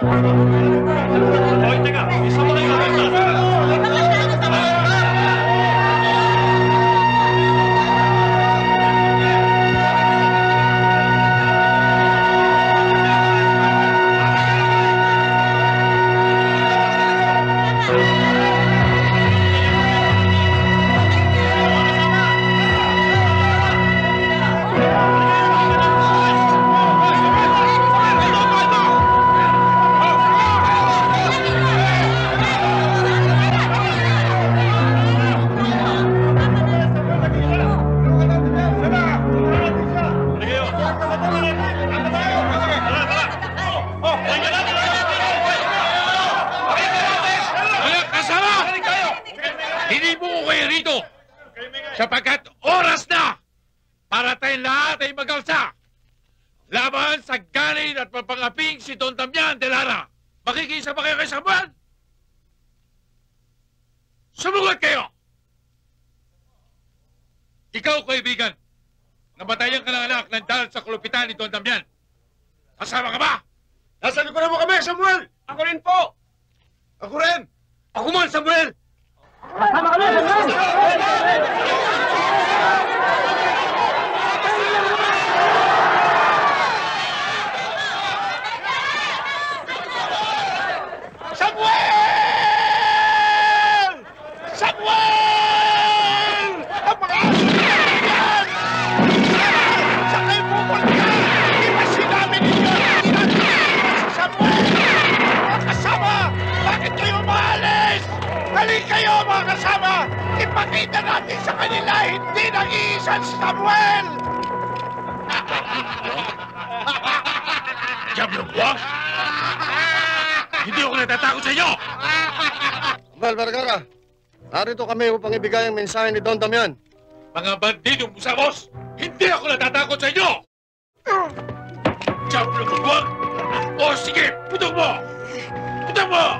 Hoy, teka! Isa mo kayo maganda! Sapagkat oras na para tayong lahat ay magalsa laban sa ganin at papangaping si Don Damian de Lara. Makikisa ba kayo kay Samuel? Sumugot kayo! Ikaw, kaibigan, namatayan ka ng anak ng dahil sa kulupitan ni Don Damian. Kasama ka ba? Nasa likuran mo kami, Samuel! Ako rin po! Ako rin! Ako man, Samuel! Kasama kami! Samuel! Samuel! Ang mga yan! Saan kayo pupunta? Hindi ba sinabi ninyo? Si Samuel! Mga kasama! Bakit kayo maalis? Halika kayo, mga kasama! Ipakita natin sa kanila hindi nag-iisang si Samuel! Diablo buwang! Hindi ako natatakot sa inyo! Mal Vergara, narito kami upang ibigay ang mensahe ni Don Damian. Mga bandidong musamos, hindi ako natatakot sa inyo! Diablo buwang! O sige, putok mo! Putok mo!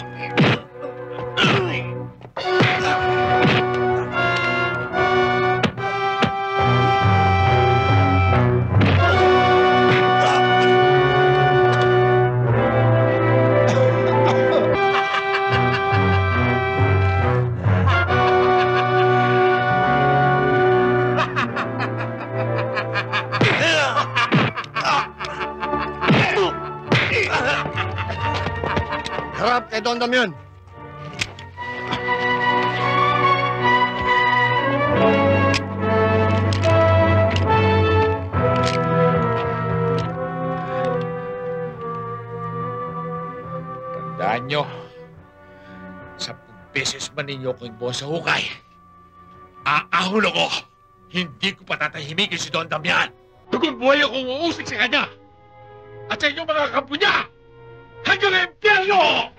Harap kay Don Damian. Tandaan nyo, 10 beses man ninyo ko yung buwan sa hukay. Aahon ako! Hindi ko patatahimikin si Don Damian! Dugon buhay akong uusik sa kanya! At sa inyong mga kampo niya! Hanggang impyerno!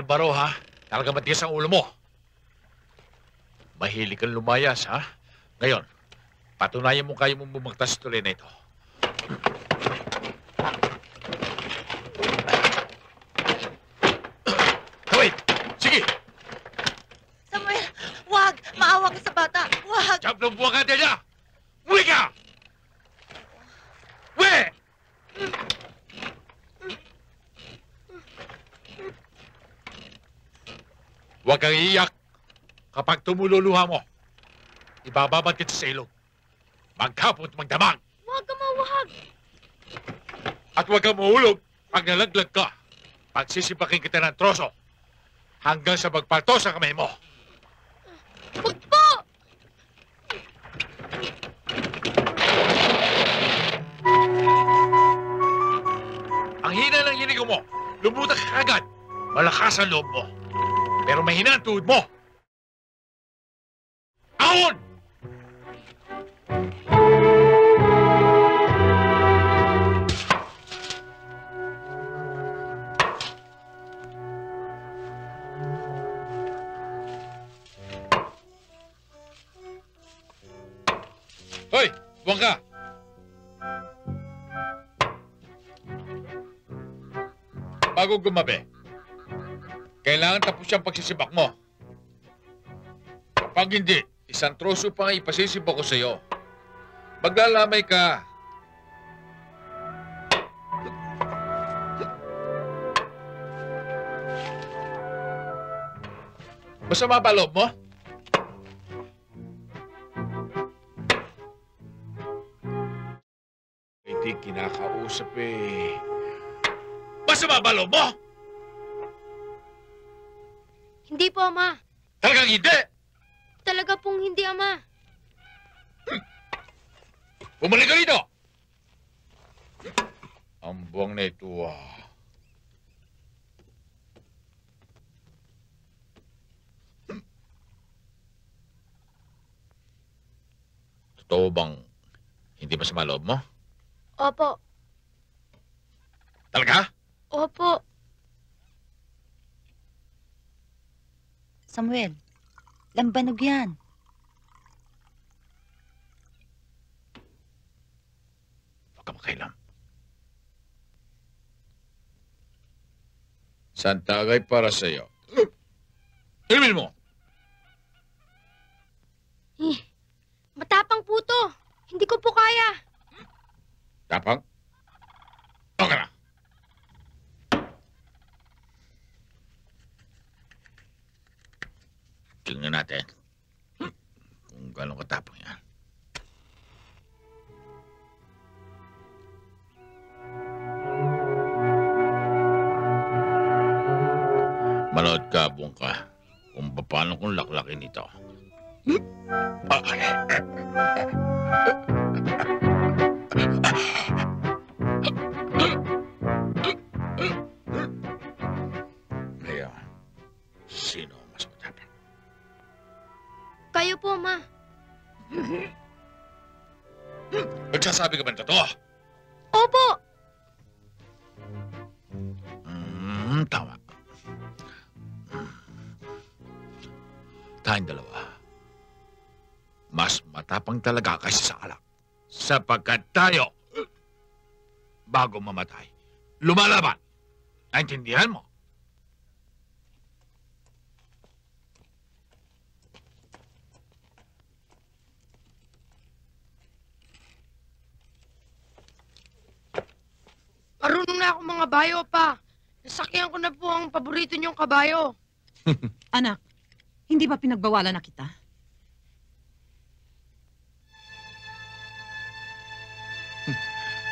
Alvaro, ha? Talaga matigas ang ulo mo. Mahilig kang lumayas, ha? Ngayon, patunayan mo kayo mong bumagtas sa tuloy na ito. Wait! Sige! Samuel, wag! Maawa ka sa bata! Wag! Diyan ng buwang ka niya! Muli ka! We! Huwag kang iiyak. Kapag tumululuha mo, ibababad kita sa ilog. Maghapon at magdamag. Wag ka mawag! At huwag kang mahulog pag nalaglag ka. Pagsisipakin kita ng troso hanggang sa magpalto sa kamay mo. Wag po! Ang hina ng hinigo mo, lumutak ka agad. Malakas ang loob mo. Pero mahina ang tuhod mo. Ahon! Hoy! Buwan ka! Bago gumabi, kailangan tapos ang pagsisibak mo. Kapag hindi, isang troso pa nga ipasisibak ko sa'yo. Maglalamay ka. Masama ba loob mo? Hindi kinakausap eh. Masama ba loob mo? Hindi po, Ama. Talagang hindi! Talaga pong hindi, Ama. Bumalik ka rito! Ang buwang na ito, Totoo bang hindi masama loob mo? Opo. Talaga? Opo. Samuel, lambanog yan. Huwag ka makailam. Santagay para sa'yo. Inumin mo! Matapang po to. Hindi ko po kaya. Tapang? Okay na. Tingnan natin kung gano'ng katapang yan. Manood ka, buong ka, kung paano kong laklakin ito. Ngayon, sino ang mas matapang? Kayo po, Ma. Nagsasabi ka ba ng totoo? Opo. Tama. Tayong dalawa. Mas matapang talaga kaysa sa alak. Sapagkat tayo, bago mamatay, lumalaban. Naintindihan mo? Marunong na ako mga bayo pa. Nasakyan ko na po ang paborito niyong kabayo. Anak, hindi ba pinagbawalan na kita?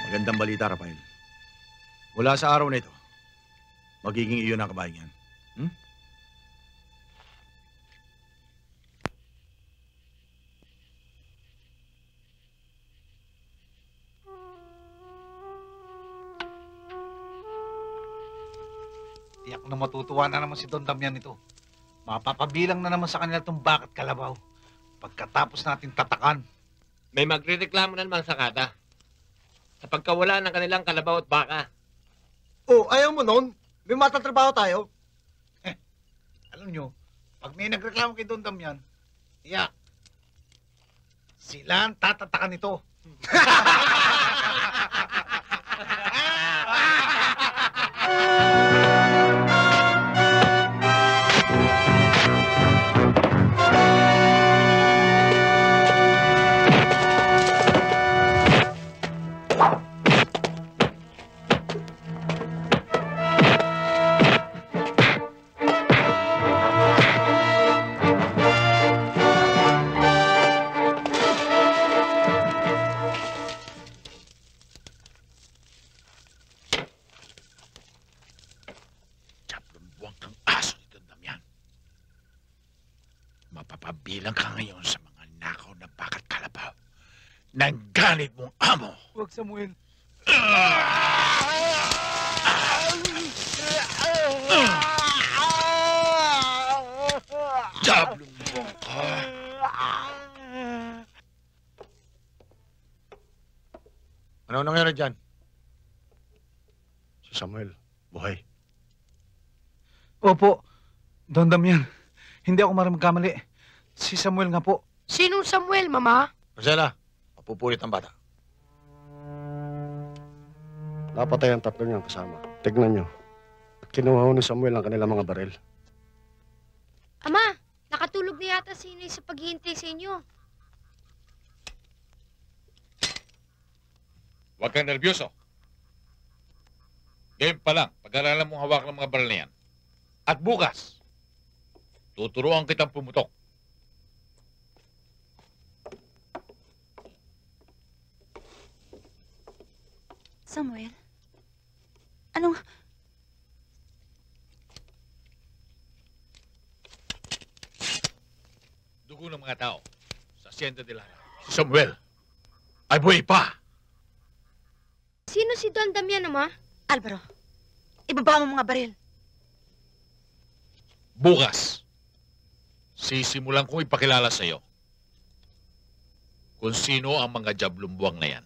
Magandang balita, Rafael. Mula sa araw na ito, magiging iyon ang kabayan yan. Tiyak na matutuwa na naman si Don Damian nito. Mapapabilang na naman sa kanila itong bakat kalabaw. Pagkatapos natin tatakan. May magrereklamo na naman sa kata. Sa pagkawala ng kanilang kalabaw at baka. Oh, ayaw mo nun? May matatrabaho tayo. Alam nyo, pag may nagreklamo kay Don Damian, tiyak, sila ang tatatakan nito. Buwang kang aso ni Don Damian. Mapapabilang ka ngayon sa mga nakaw na bakat kalabaw ng ganit mong amo. Huwag, Samuel. Diablong buwang ka. Ano nangyari dyan? Si Samuel, buhay. Opo, Don Damian. Hindi ako magkamali. Si Samuel nga po. Sinong Samuel, Mama? Rosela, mapupulit ang bata. Napatay ang tatlo niyang kasama. Tignan niyo. At kinuha ho ni Samuel ang kanilang mga baril. Ama, nakatulog na yata si Inay sa paghihintay sa inyo. Huwag kang nervyoso. Ngayon pa lang, pag-aralan mong hawak ng mga baril na yan. At bukas, tuturuan kitang pumutok. Samuel? Anong... Dugo ng mga tao sa Hacienda de Lara. Si Samuel ay buhay pa. Sino si Don Damian, Ama? Alvaro, ibaba mo mga baril. Bukas, sisimulan kong ipakilala sa iyo kung sino ang mga diablong buwang na yan.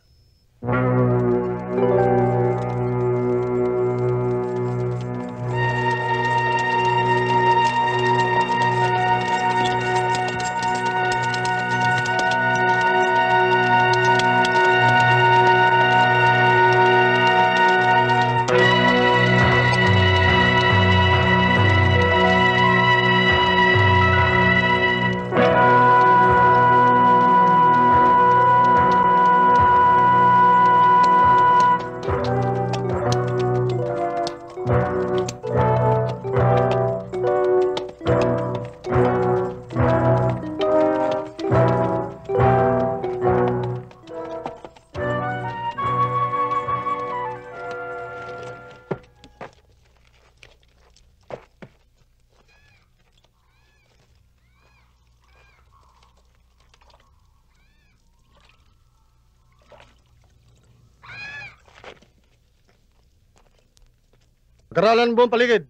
Pag-aralan mo ang paligid.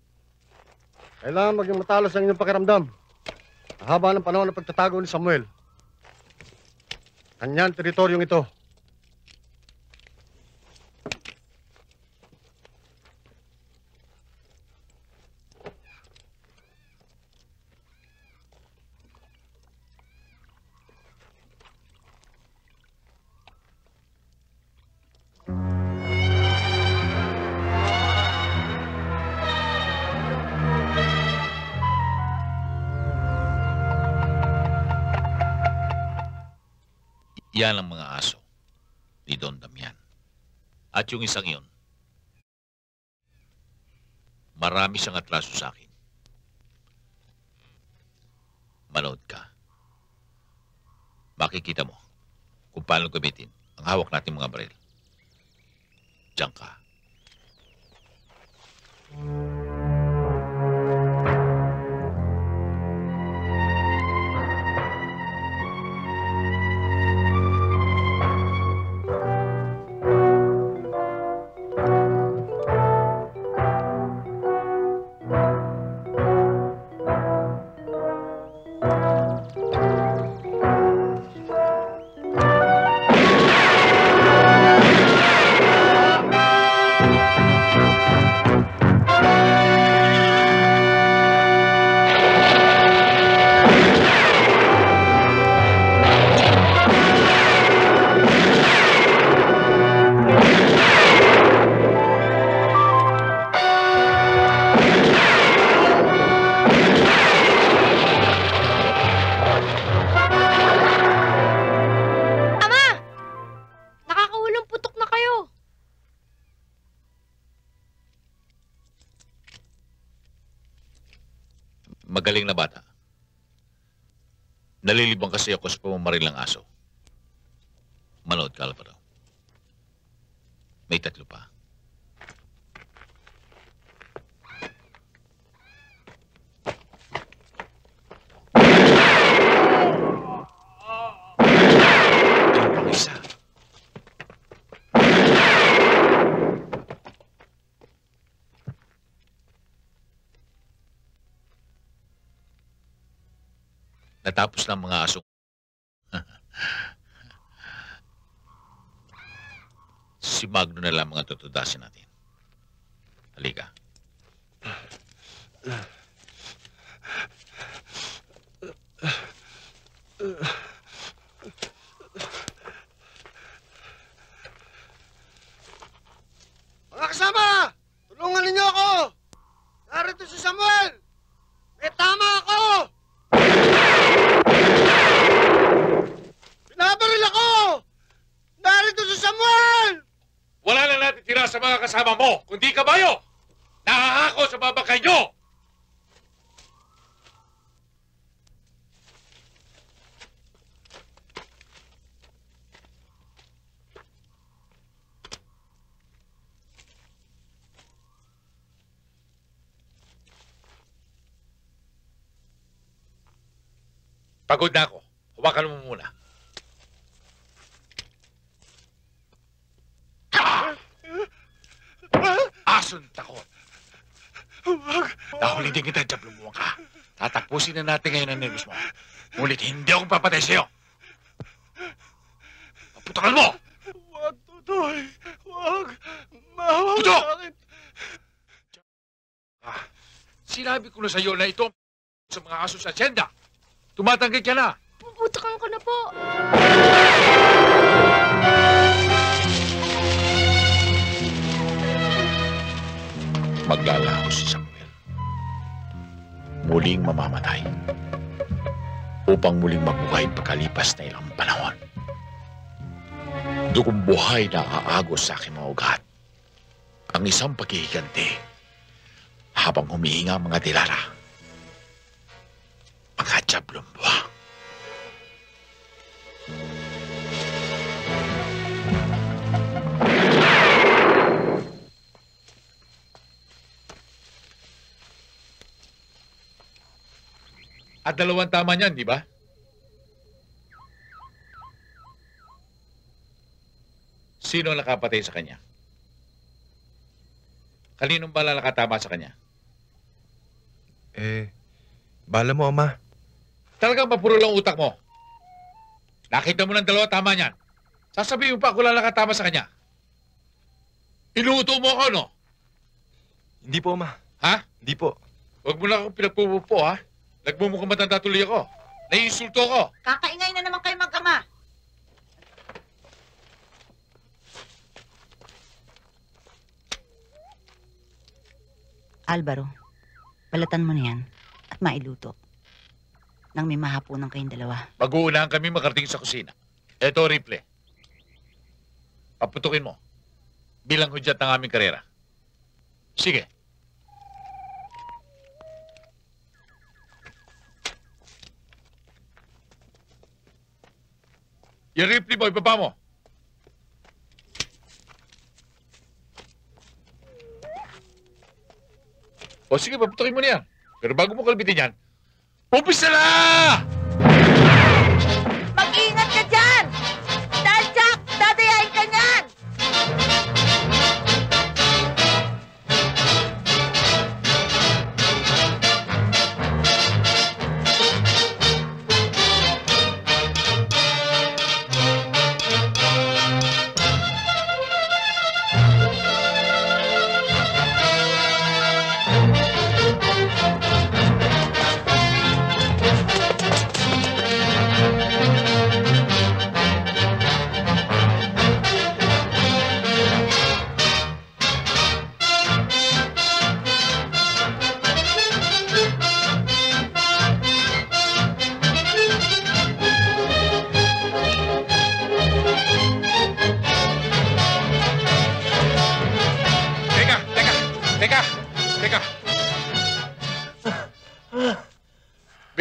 Kailangan maging matalas ang inyong pakiramdam. Mahaba ng panahon ng pagtatago ni Samuel. Kanyang teritoryong ito. Yan ang mga aso ni Don Damian. At yung isang yun, marami siyang atraso sa akin. Manood ka. Makikita mo kung paano gamitin ang hawak nating mga baril. Diyan ka. Magaling na bata. Nalilibang kasi ako sa pamamaril ng aso. Manood ka, Alvaro. May 3 pa. Ano pang isa? Natapos ng mga aso. Si Magno na lang mga tutudasin natin. Halika. Mga kasama! Tulungan ninyo ako! Narito si Samuel! May tama ako! Pinabaril ako! Narito si Samuel! Wala na natin tira sa mga kasama mo, kundi kabayo! Nakahako sa babakay nyo! Pagod na ako. Hawakan mo muna. Ason takot. Nahuli din kita, Diablo mo ka. Tatapusin na natin ngayon ang nervous mo. Ngunit hindi ako papatay sa'yo. Putakan mo! Huwag, Tutoy! Huwag! Mahawag Puto! sa akin! Sinabi ko na sa'yo na ito sa mga aso sa asyenda. Tumatanggi ka na. Puputakan ko na po. Maglalaho si Samuel. Muling mamamatay. Upang muling mabuhay pagkalipas na ilang panahon. Dugong buhay na aagos sa aking mga ugat. Ang isang paghihiganti habang humihinga ang mga dilara. Mga Diablong buwang. At 2 tama niyan, di ba? Sino ang nakapatay sa kanya? Kaninong bala nakatama sa kanya? Bala mo, Ama. Talagang mapuro lang utak mo. Nakita mo ng 2 tama niyan. Sasabihin mo pa ako lang nakatama sa kanya. Inuuto mo ako, no? Hindi po, Ama. Ha? Hindi po. Huwag mo na akong pinagpupupo, ha? Nagmumukhang matanda tuloy ako. Naiinsulto ako. Kakaingay na naman kayo mag-ama. Alvaro, balatan mo na yan at mailuto. Nang may mahapunan kayong 2. Mag-uunahan kami makarating sa kusina. Eto, rifle. Paputukin mo. Bilang hudyat ng aming karera. Sige. Yung rifle mo, ibaba mo. O sige, paputukin mo na yan. Pero bago mo kalbitin yan, umpisa na! Mag-ingat ka dyan! Dahil, Jack, dadayain ka niyan!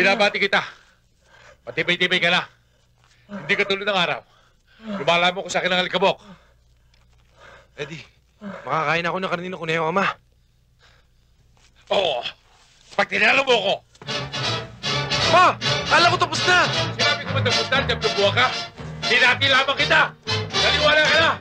Binabati kita. Patibay-tibay ka na. Hindi ka tulad ng araw. Lumala mo ko sa akin ng alikabok. Eddie, makakain ako ng karnino kuneho, Ama. Oo. Pag tinalo mo ko, Ma! Kala ko tapos na! sinabi ko matapos na, nagtubuha ka. Hinati lamang kita. Naliwala ka na.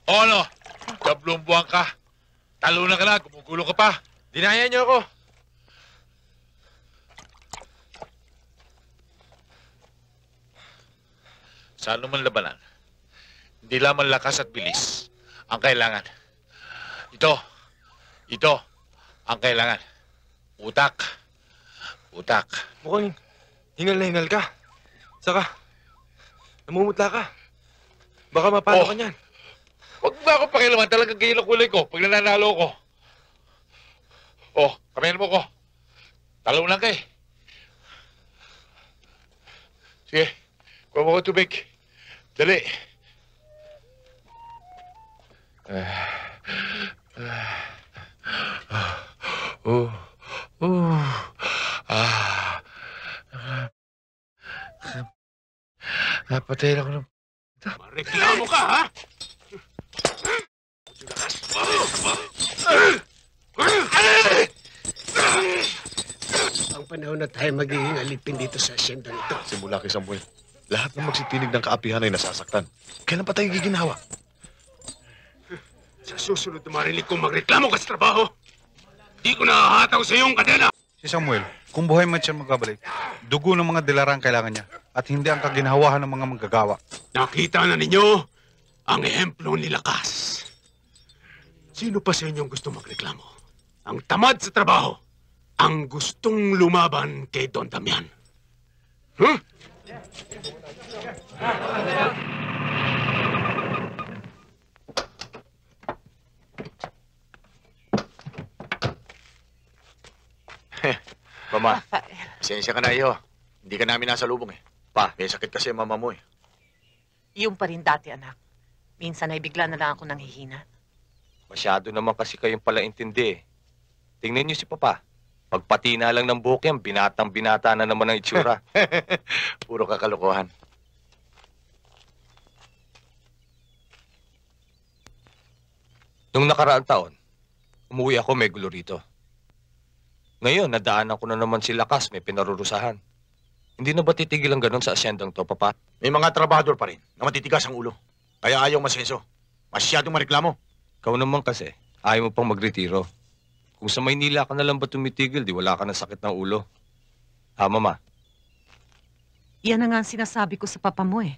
O ano? Tablong buwan ka. Talo na ka na, gumugulo ka pa. Dinaya niyo ako. Sa anumang labanan, hindi lamang lakas at bilis ang kailangan. Ito ang kailangan. Utak. Mukhang hingal na hingal ka. Saka, namumutla ka. Baka mapalo Oh. ka niyan. Huwag mo ako pakilaman, talagang gayil ang kulay ko pag nananalo ko. Oh, kamayan mo ko. Talo lang ka eh. Sige, kuha mo ko tubig. Dali. Napatay ako ng... Reklamo ka, ha? Ang panahon na tayo magiging alipin dito sa asyendang ito. Simula kay Samuel, lahat ng magsitinig ng kaapihan ay nasasaktan. Kailan pa tayo giginawa? Sa susunod na marinig kong magreklamo ka sa trabaho, di ko nakahataw sa iyong kadena. Si Samuel, kung buhay man siya magkabalik, dugo ng mga dilara ang kailangan niya at hindi ang kaginawahan ng mga manggagawa. Nakita na ninyo ang ehemplo ni Lakas. Sino pa sa inyong gusto magreklamo? Ang tamad sa trabaho, ang gustong lumaban kay Don Damian. Huh? Mama, pasensya ka na iyo. Hindi ka namin nasa lubong eh. Pa, may sakit kasi ang mama mo eh. Yung pa rin dati, anak. Minsan ay bigla na lang ako nanghihina. Masyado naman kasi kayong pala intindi eh. Tingnan niyo si Papa. Pagpati na lang ng buhok yan, binatang-binata na naman ang itsura. Puro kakalokohan. Nung nakaraang taon, umuwi ako may gulo rito. Ngayon, nadaanan ko na naman si Lakas, may pinarurusahan. Hindi na ba titigil ang ganun sa asyendang to, Papa? May mga trabahador pa rin na matitigas ang ulo. Kaya ayaw masenso. Masyadong mareklamo. Ikaw naman kasi, ayaw mo pang magretiro. Kung sa Maynila ka na lang ba tumitigil, di wala ka ng sakit ng ulo. Ha, Mama? Yan na nga ang sinasabi ko sa papa mo eh.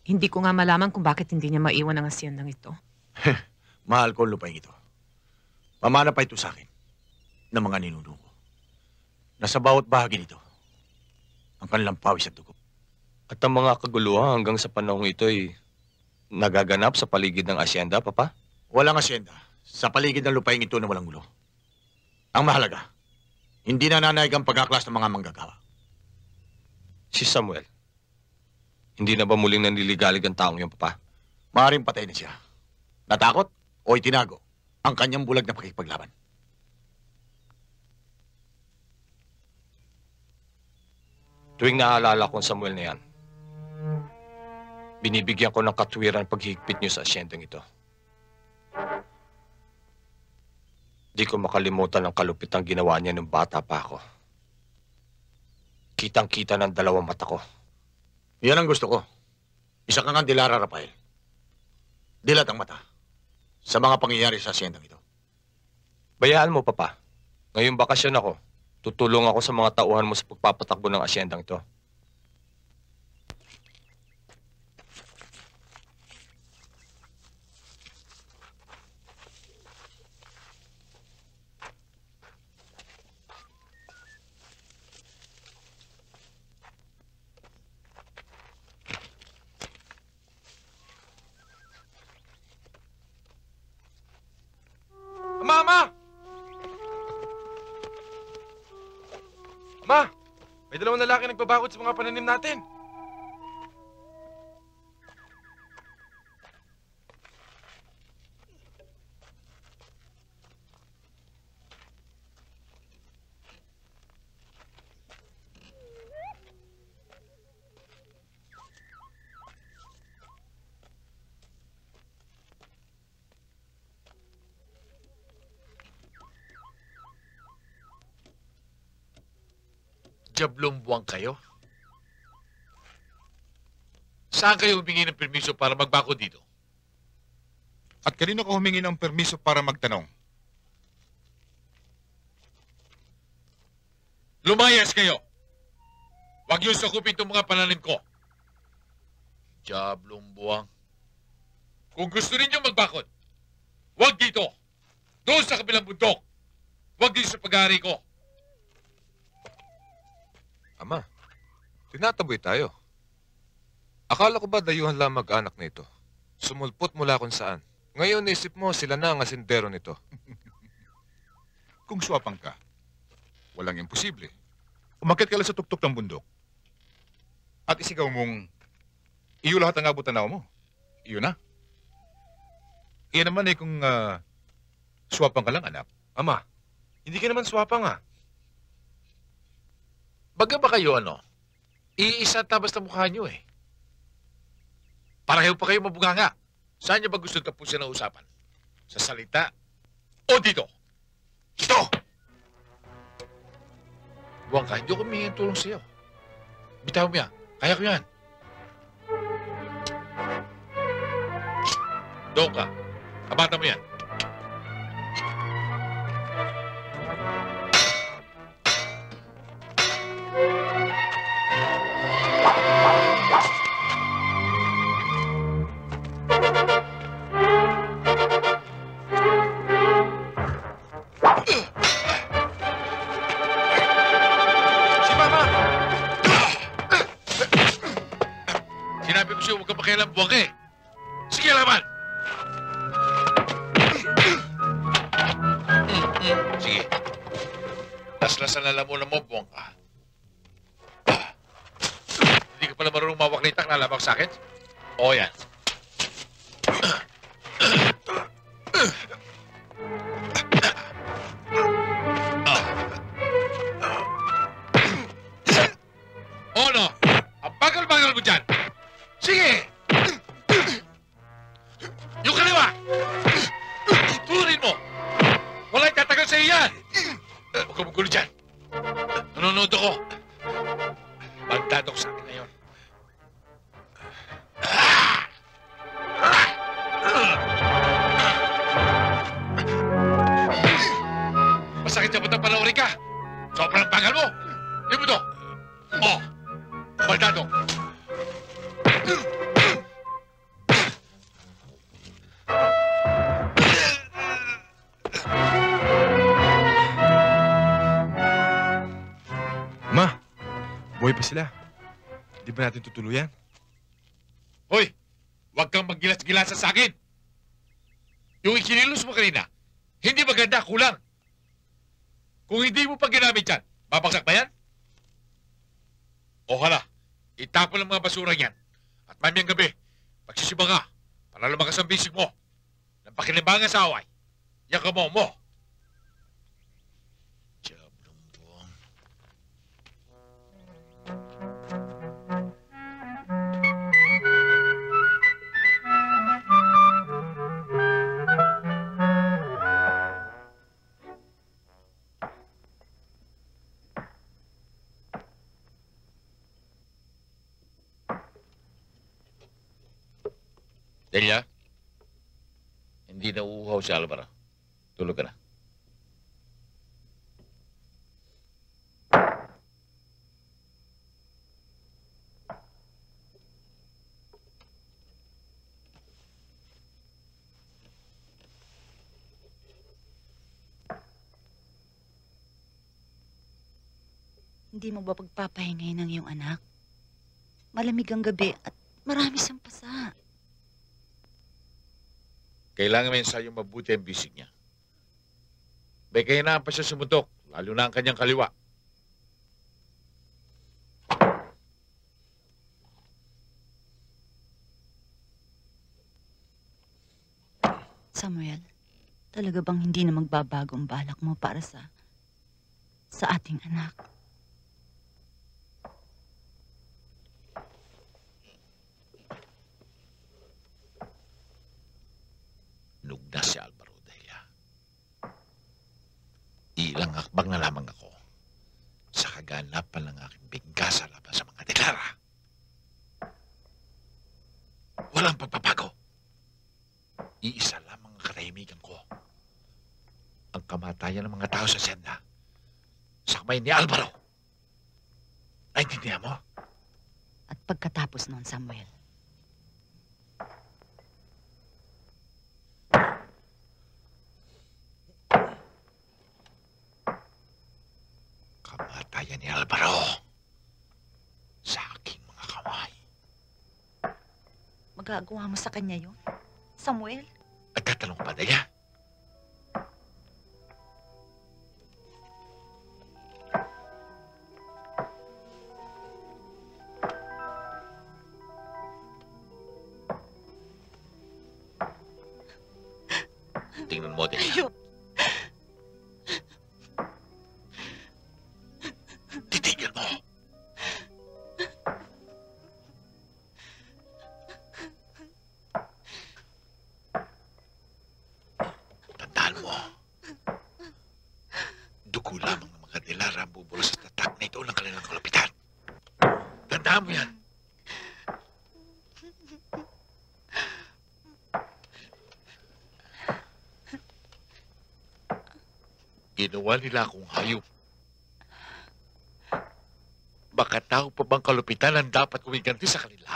Hindi ko nga malaman kung bakit hindi niya maiwan ang asyendang ito. Mahal ko ang lupain ito. Pamana pa ito sa akin ng mga ninuno ko. Nasa bawat bahagi nito, ang kanilang pawis at dugo. At ang mga kaguluhan hanggang sa panahong ito ay nagaganap sa paligid ng asyenda, Papa? Walang asyenda sa paligid ng lupain ito na walang gulo. Ang mahalaga, hindi na nanayag ang pagkaklas ng mga manggagawa. Si Samuel, hindi na ba muling nanliligalig ang taong yun, Papa? Maaaring patay na siya. Natakot o itinago ang kanyang bulag na pakikipaglaban. Tuwing naalala ko ang Samuel na yan, binibigyan ko ng katwiran paghihigpit niyo sa asyendang ito. Di ko makalimutan ang kalupit ang ginawa niya nung bata pa ako. Kitang-kita ng dalawang mata ko. Yan ang gusto ko. Isa kang ang Dilara, Rafael. Dilat ang mata sa mga pangyayari sa asyendang ito. Bayaan mo, Papa. Ngayong bakasyon ako, tutulong ako sa mga tauhan mo sa pagpapatakbo ng asyendang ito. Mama! May dalawang lalaki nagbabakod sa mga pananim natin. Diablong buwang kayo? Saan kayo humingi ng permiso para magbakod dito? At kanino ka humingi ng permiso para magtanong? Lumayas kayo! Huwag niyo sakupin itong mga pananim ko. Diablong buwang. Kung gusto ninyo magbakod, huwag dito. Doon sa kabilang bundok. Huwag dito sa pag-aari ko. Ama, tinataboy tayo. Akala ko ba dayuhan lang mag-anak nito? Sumulpot mula kung saan. Ngayon isip mo sila na ang asindero nito. Kung swapang ka, walang imposible. Umakyat ka lang sa tuktok ng bundok. At isigaw mong, iyo lahat ang abot tanaw mo. Iyo na. Iyan naman eh kung swapang ka lang, anak. Ama, hindi ka naman swapang ah. Baga ba kayo iisa tabas na mukha nyo eh. Pareho pa kayo mabuganga. Saan nyo ba gusto tapusin ang usapan? Sa salita o dito? Dito! Buwang ka, hindi ko humingi ng tulong sa'yo. Bitaw mo yan. Kaya ko yan. Doon ka. Kabata mo yan. Sinabi ko siya, huwag kang pakialam, buwang ka eh. Sige, laban! Sige. Laslasan na lamunan mo, buwang ka. Hindi ka pala marunong mawaklitak na labang sa akin? Oo, yan. Oo, no? Ang bagal-bagal mo dyan. Sige! Yung kaliwa! Turin mo! Wala tatagal sa iyan! Huwag ka magulo dyan. Nanonood ako. Bagdad ako sa akin ngayon. Masakit sa batang panoorin ka. Sobrang bagal mo. Di mo to. Oh, baldado. Ma, buhay pa sila. Di ba natin tutuluyan? Hoy, huwag kang maggilas-gilasan sa akin. Yung ikinilos mo kanina, hindi maganda, kulang. Kung hindi mo pa ginamit yan, babagsak ba yan? O hala, itapon ang mga basura yan. At mamayang gabi, pagsisiba ka, para lumakas ang bisig mo. Nang pakilibangan sa away, yan ka mo. Diablong buwang. Delia, hindi na uuhaw si Alvaro. Tulog ka na. Hindi mo ba pagpapahingay ng iyong anak? Malamig ang gabi at marami siyang pasa. Kailangan may ensayong mabuti ang bisig niya. May kahinaan pa siya sumuntok, lalo na ang kanyang kaliwa. Samuel, talaga bang hindi na magbabago ang balak mo para sa ating anak? Nugna si Alvaro Delia. Ilang hakbang na lamang ako sa kaganapan ng aking bigkasa laban sa mga Delara. Walang pagpapago. Iisa lamang ang katahimikan ko. Ang kamatayan ng mga tao sa senda sa kamay ni Alvaro. Naintindihan mo? At pagkatapos noon, Samuel, kamatayan ni Alvaro sa aking mga kamay. magagawa mo sa kanya yun? Samuel? At tatanong pa niya. Tingnan mo din. Titigil mo. Tandaan mo. Dugo lamang ng mga Delara ang bubula sa tatak na ito ng kanilang kalapitan. Tandaan mo yan. Ginawa nila akong hayop. Baka tao pa bang kalupitan ang dapat kumiganti sa kanila?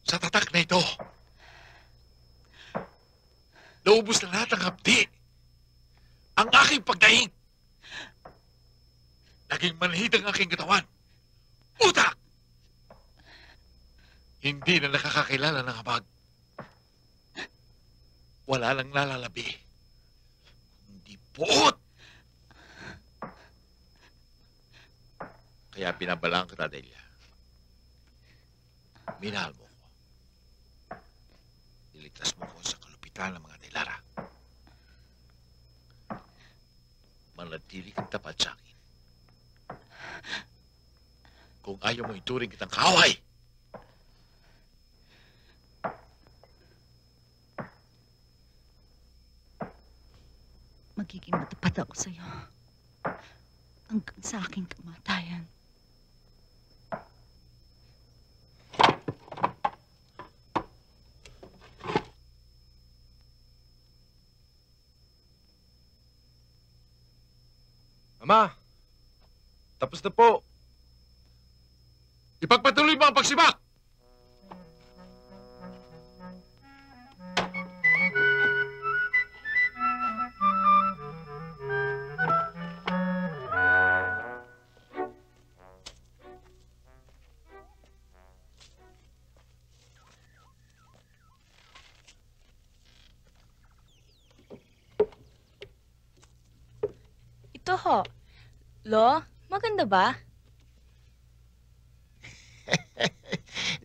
Sa tatak na ito, naubos na lahat ang hapdi. Ang aking pagdaing. Naging manhid ang aking katawan. Utak! Hindi na nakakakilala ng habag. Wala lang lalalabi. Puot! Kaya binabalaan kita, Delia. Minahal mo ko. Iligtas mo ko sa kalupitan ng mga Delara. Manatili kang tapat sa akin. Kung ayaw mo ituring kitang kaaway, magiging matapat ako sa'yo hanggang sa aking kamatayan. Ama, tapos na po. ipagpatuloy mo ang pagsibak! Ito ho. Lo, maganda ba?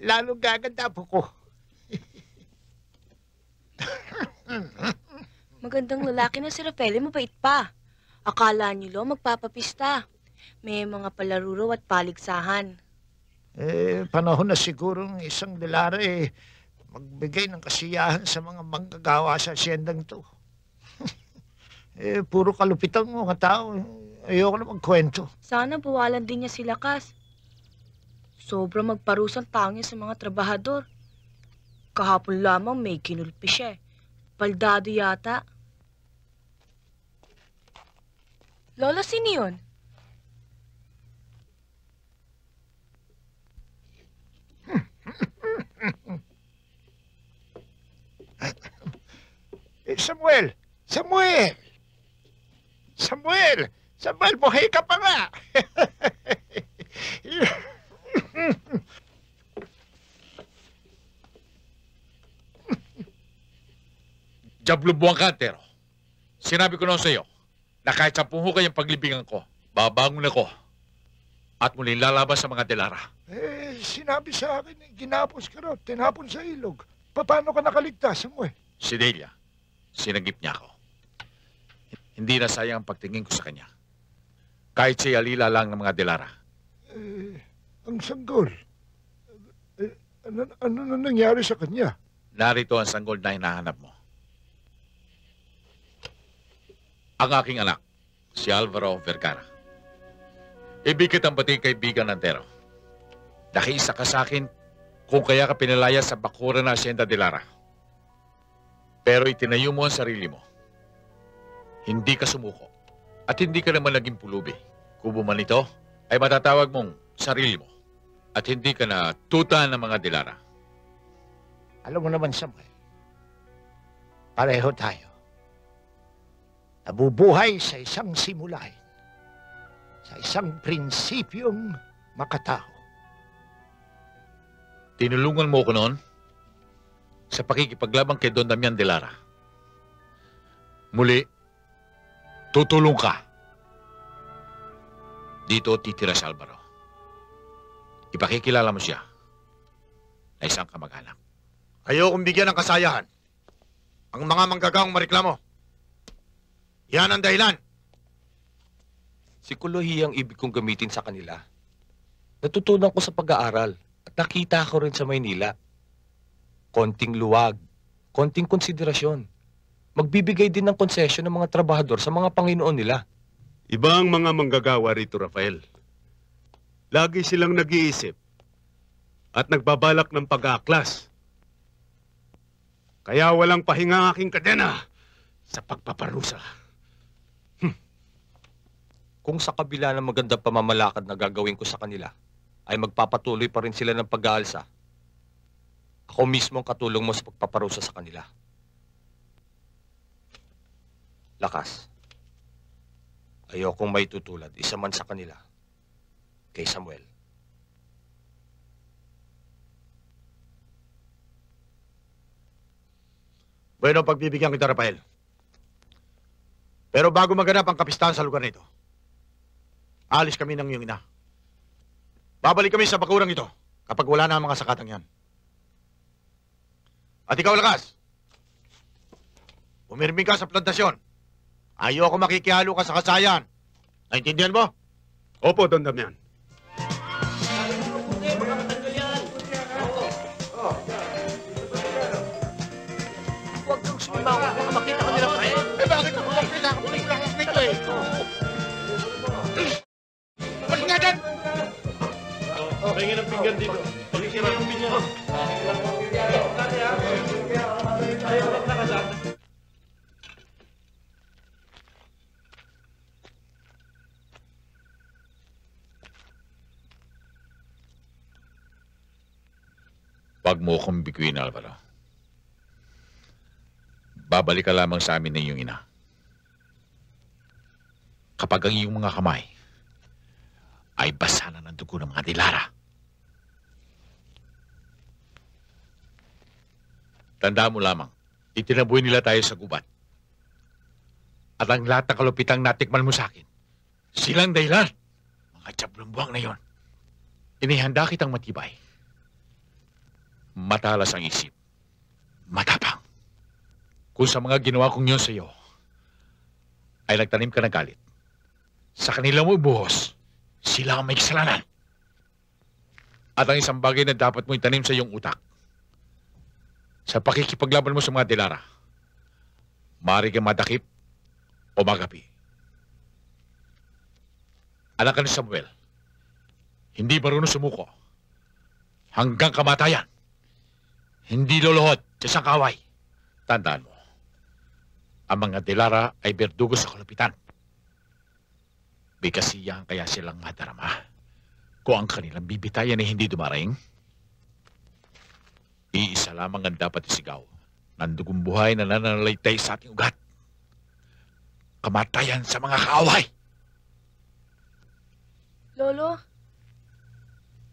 Lalong gaganda po ko. Magandang lalaki na si Rafael, mabait pa. Akala niyo, Lo, magpapapista. May mga palaruro at paligsahan. Panahon na siguro ng isang Delara magbigay ng kasiyahan sa mga manggagawa sa asyendang to. Puro kalupitan mo mga tao. Ayoko na magkwento. Sana buwalan din niya si Lakas. Sobra magparusang tao niya sa mga trabahador. Kahapon lamang may kinulpi siya. Baldado yata. Lola, sino yun? Samuel! Samuel! Samuel! Samuel, buhay ka pa nga! Diablo buwang kantero. Sinabi ko na sa iyo na kahit 10 hukay ang paglibingan ko, babangon ako at muling lalabas sa mga Delara. Sinabi sa akin, ginapos ka raw, tinapon sa ilog. paano ka nakaligtas, Samuel? Si Delia, sinagip niya ako. Hindi na sayang ang pagtingin ko sa kanya. Kahit siya alila lang ng mga Delara. Ang sanggol. Ano na nangyari sa kanya? Narito ang sanggol na hinahanap mo. Ang aking anak, si Alvaro Vergara. Ibig kitang bating kaibigan ng Tero. Nakiisa ka sa akin kung kaya ka pinalaya sa bakura na Hacienda de Lara. Pero itinayo mo ang sarili mo. Hindi ka sumuko. At hindi ka naman naging pulubi. Kubo man ito, ay matatawag mong sarili mo. At hindi ka na tuta ng mga Delara. Alam mo naman, Samuel, pareho tayo. Nabubuhay sa isang simulain. Sa isang prinsipyong makatao. Tinulungan mo ko noon sa pakikipaglabang kay Don Damian de Lara. Muli, tutulong ka. Dito titira si Alvaro. Ipakikilala mo siya na isang kamag-anak. Ayokong bigyan ng kasayahan ang mga manggagawang mareklamo. Yan ang dahilan. Psikolohiya ang ibig kong gamitin sa kanila. Natutunan ko sa pag-aaral at nakita ko rin sa Maynila. Konting luwag, konting konsiderasyon. Magbibigay din ng konsesyon ng mga trabahador sa mga Panginoon nila. Iba ang mga manggagawa rito, Rafael. Lagi silang nag-iisip at nagbabalak ng pag-aaklas. Kaya walang pahinga ang aking kadena sa pagpaparusa. Kung sa kabila ng magandang pamamalakad na gagawin ko sa kanila, ay magpapatuloy pa rin sila ng pag-aalsa, ako mismo ang katulong mo sa pagpaparusa sa kanila. Lakas. Ayokong may tutulad, isa man sa kanila, kay Samuel. Bueno, pagbibigyan kita, Rafael. Pero bago maganap ang kapistahan sa lugar nito, alis kami ng iyong ina. Babalik kami sa bakurang ito kapag wala na ang mga sakatang yan. At ikaw, Lakas, umirming ka sa plantasyon. Ayoko makikihalo ka sa kasayan. Naintindihan mo? Opo, Don Damian. Huwag kang sumimaw. Baka makita ka nila pa eh. Bakit ako makita? Ako lang nito eh. Balik nga dyan! Pahingin ng pinggan dito. Pagkikira ng pinggan. Huwag mo akong biguin, Alvaro. Babalik ka lamang sa amin ng iyong ina. Kapag ang iyong mga kamay ay basa na ng dugo ng mga Delara. Tandaan mo lamang, itinaboy nila tayo sa gubat. At ang lahat ng kalupitang natikman mo sa akin, silang dahilan. Mga tsablong-buwang na yon. Inihanda kitang matibay. Matalas ang isip. Matapang. Kung sa mga ginawa kong yun sa iyo, ay nagtanim ka ng galit. Sa kanila mo ibuhos, sila ang may kasalanan. At ang isang bagay na dapat mo itanim sa iyong utak, sa pakikipaglaban mo sa mga Delara, maaari kang madakip o magapi. Anak ka ni Samuel, hindi marunong sumuko. Hanggang kamatayan, hindi luluhod sa isang kaway. Tandaan mo, ang mga Delara ay berdugo sa kalupitan. Bigasiyahan kaya silang madarama kung ang kanilang bibitayan ay hindi dumaraing. Iisa lamang ang dapat isigaw ng dugong buhay na nananalaytay sa ating ugat. Kamatayan sa mga kaaway. Lolo,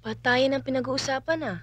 patayin ang pinag-uusapan ah.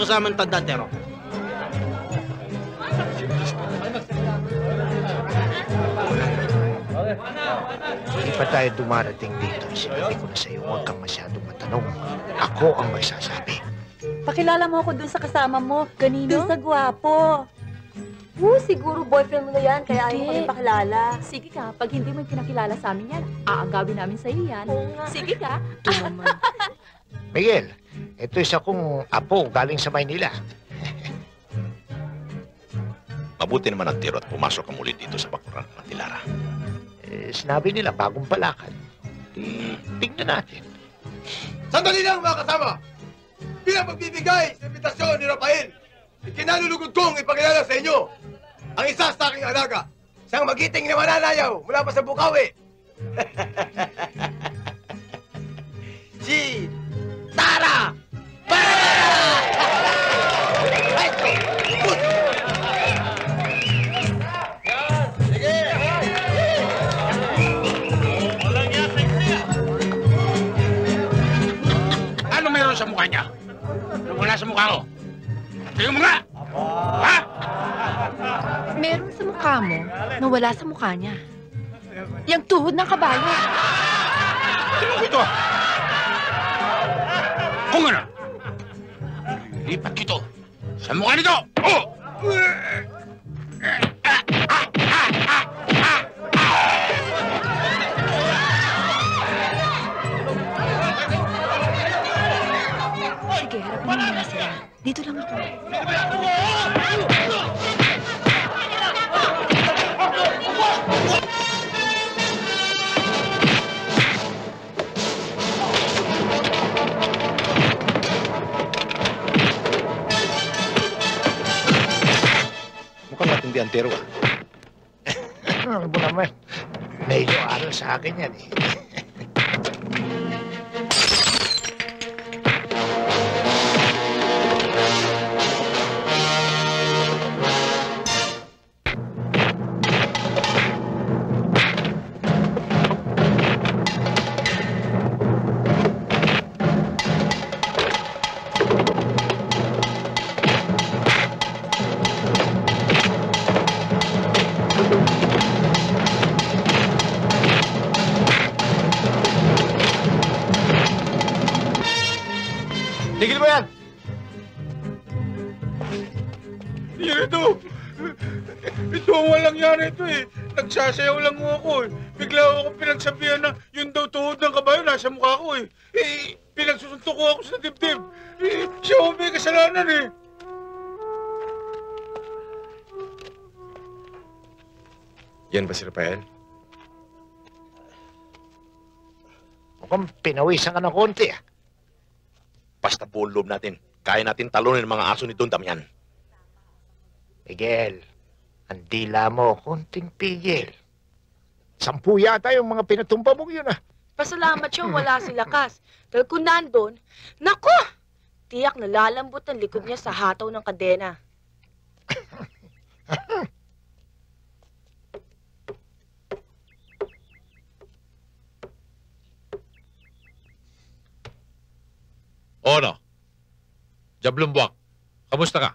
kasama ng tandantero. Hindi pa tayo dumarating dito. Sinabi ko na sa'yo, huwag kang masyadong matanong. Ako ang magsasabi. Pakilala mo ako dun sa kasama mo. Kanino? Dun sa gwapo. Siguro boyfriend mo na yan, kaya ayaw mo kami pakilala. Sige ka, pag hindi mo pinakilala sa amin yan, aagawin namin sa iyo yan. Sige ka. Miguel, ito isa kong apo galing sa Maynila. Mabuti naman ang tiro at pumasok ka muli dito sa bakuran ng Tilara. Sinabi nila bagong palakad. Tignan natin. Sandali lang mga kasama! Bilang magbibigay sa imbitasyon ni Rafael, ikinalulugod kong ipakilala sa inyo ang isa sa aking alaga, siyang magiting na mananayaw mula pa sa Bukawi. Si Tara! Ano meron sa mukha niya? Ano wala sa mukha ko? Tingnan mo nga! Ha? Meron sa mukha mo na wala sa mukha niya. Yung tuhod ng kabayo. Sino ko ito? Kung ano? Lipat kito sa mukha nito! Oh! Sige, harapin mo na sila. Dito lang ako. Mukhang matindi ang tiro, ah. Ano mo naman? Medyo aral sa akin yan eh. Tigil mo yan! Yan ito! Ito ang walang yan ito eh. Nagsasayaw lang mo ako eh. Bigla ako pinagsabihan na yun daw tuhod ng kabayo nasa mukha ko eh. Pinagsusuntok ko ako sa dibdib. Siya ang may kasalanan eh. Yan ba si Rafael? Mukhang pinawisan ka ng konti ah. Basta buong loob natin. Kaya natin talunin ang mga aso ni Don Damian. Miguel, ang dila mo, konting pigil. 10 yata yung mga pinatumpa mong yun ah. Pasalamat siya wala si Lakas. Dahil kung nandun, naku! Tiyak na lalambot ang likod niya sa hataw ng kadena. O ano? Jablong Buwak, kamusta ka?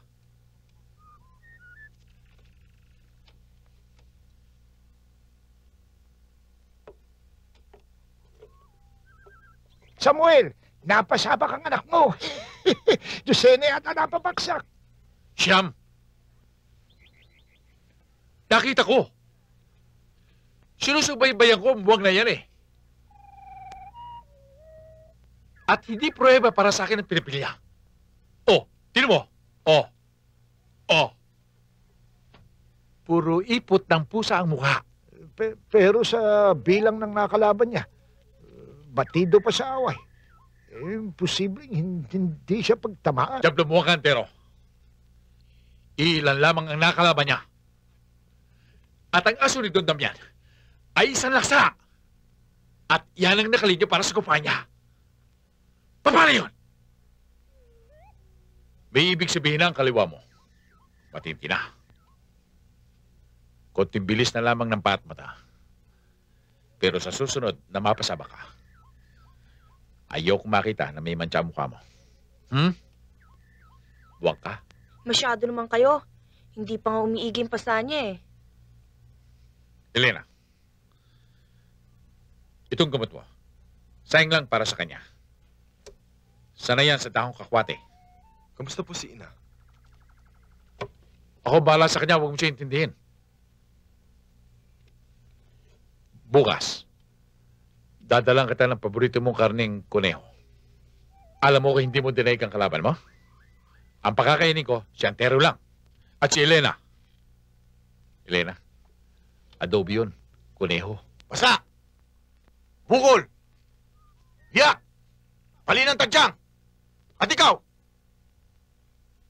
Samuel, napasabak ang anak mo. Dusene yata napabaksak. Siyam. Nakita ko. Sinusubaybayan ko ang buwag na yan eh. At hindi pruweba para sa akin ang pinipilya. Oh, tinan mo. Oh. Oh. Puro ipot ng pusa ang mukha. Pero sa bilang ng nakalaban niya, batido pa sa away. Posibleng hindi siya pagtamaan. Diablo mo ka, Antero. Ilan lamang ang nakalaban niya. At ang aso ni Don Damian ay isang laksa. At yan ang nakalinya para sa kumpanya. Paano yun? May ibig sabihin na ang kaliwa mo. Matinti na. Konting bilis na lamang ng paat mata. Pero sa susunod na mapasaba ka, ayaw kong makita na may mantsa mukha mo. Buwang ka. Masyado naman kayo. Hindi pa nga umiiging pasa niya eh. Elena, itong gamot mo, sayang lang para sa kanya. Sana yan sa dahong kakwate. Kamusta po si Ina? Ako bahala sa kanya, huwag mo siya intindihin. Bukas, dadalang kita ng paborito mong karning kuneho. Alam mo ko hindi mo dinaig ang kalaban mo? Ang pakakainin ko, si Antero lang. At si Elena. Elena, adobe yun. Kuneho. Basta! Bukol! Yak! Palinang tadyang! At ikaw?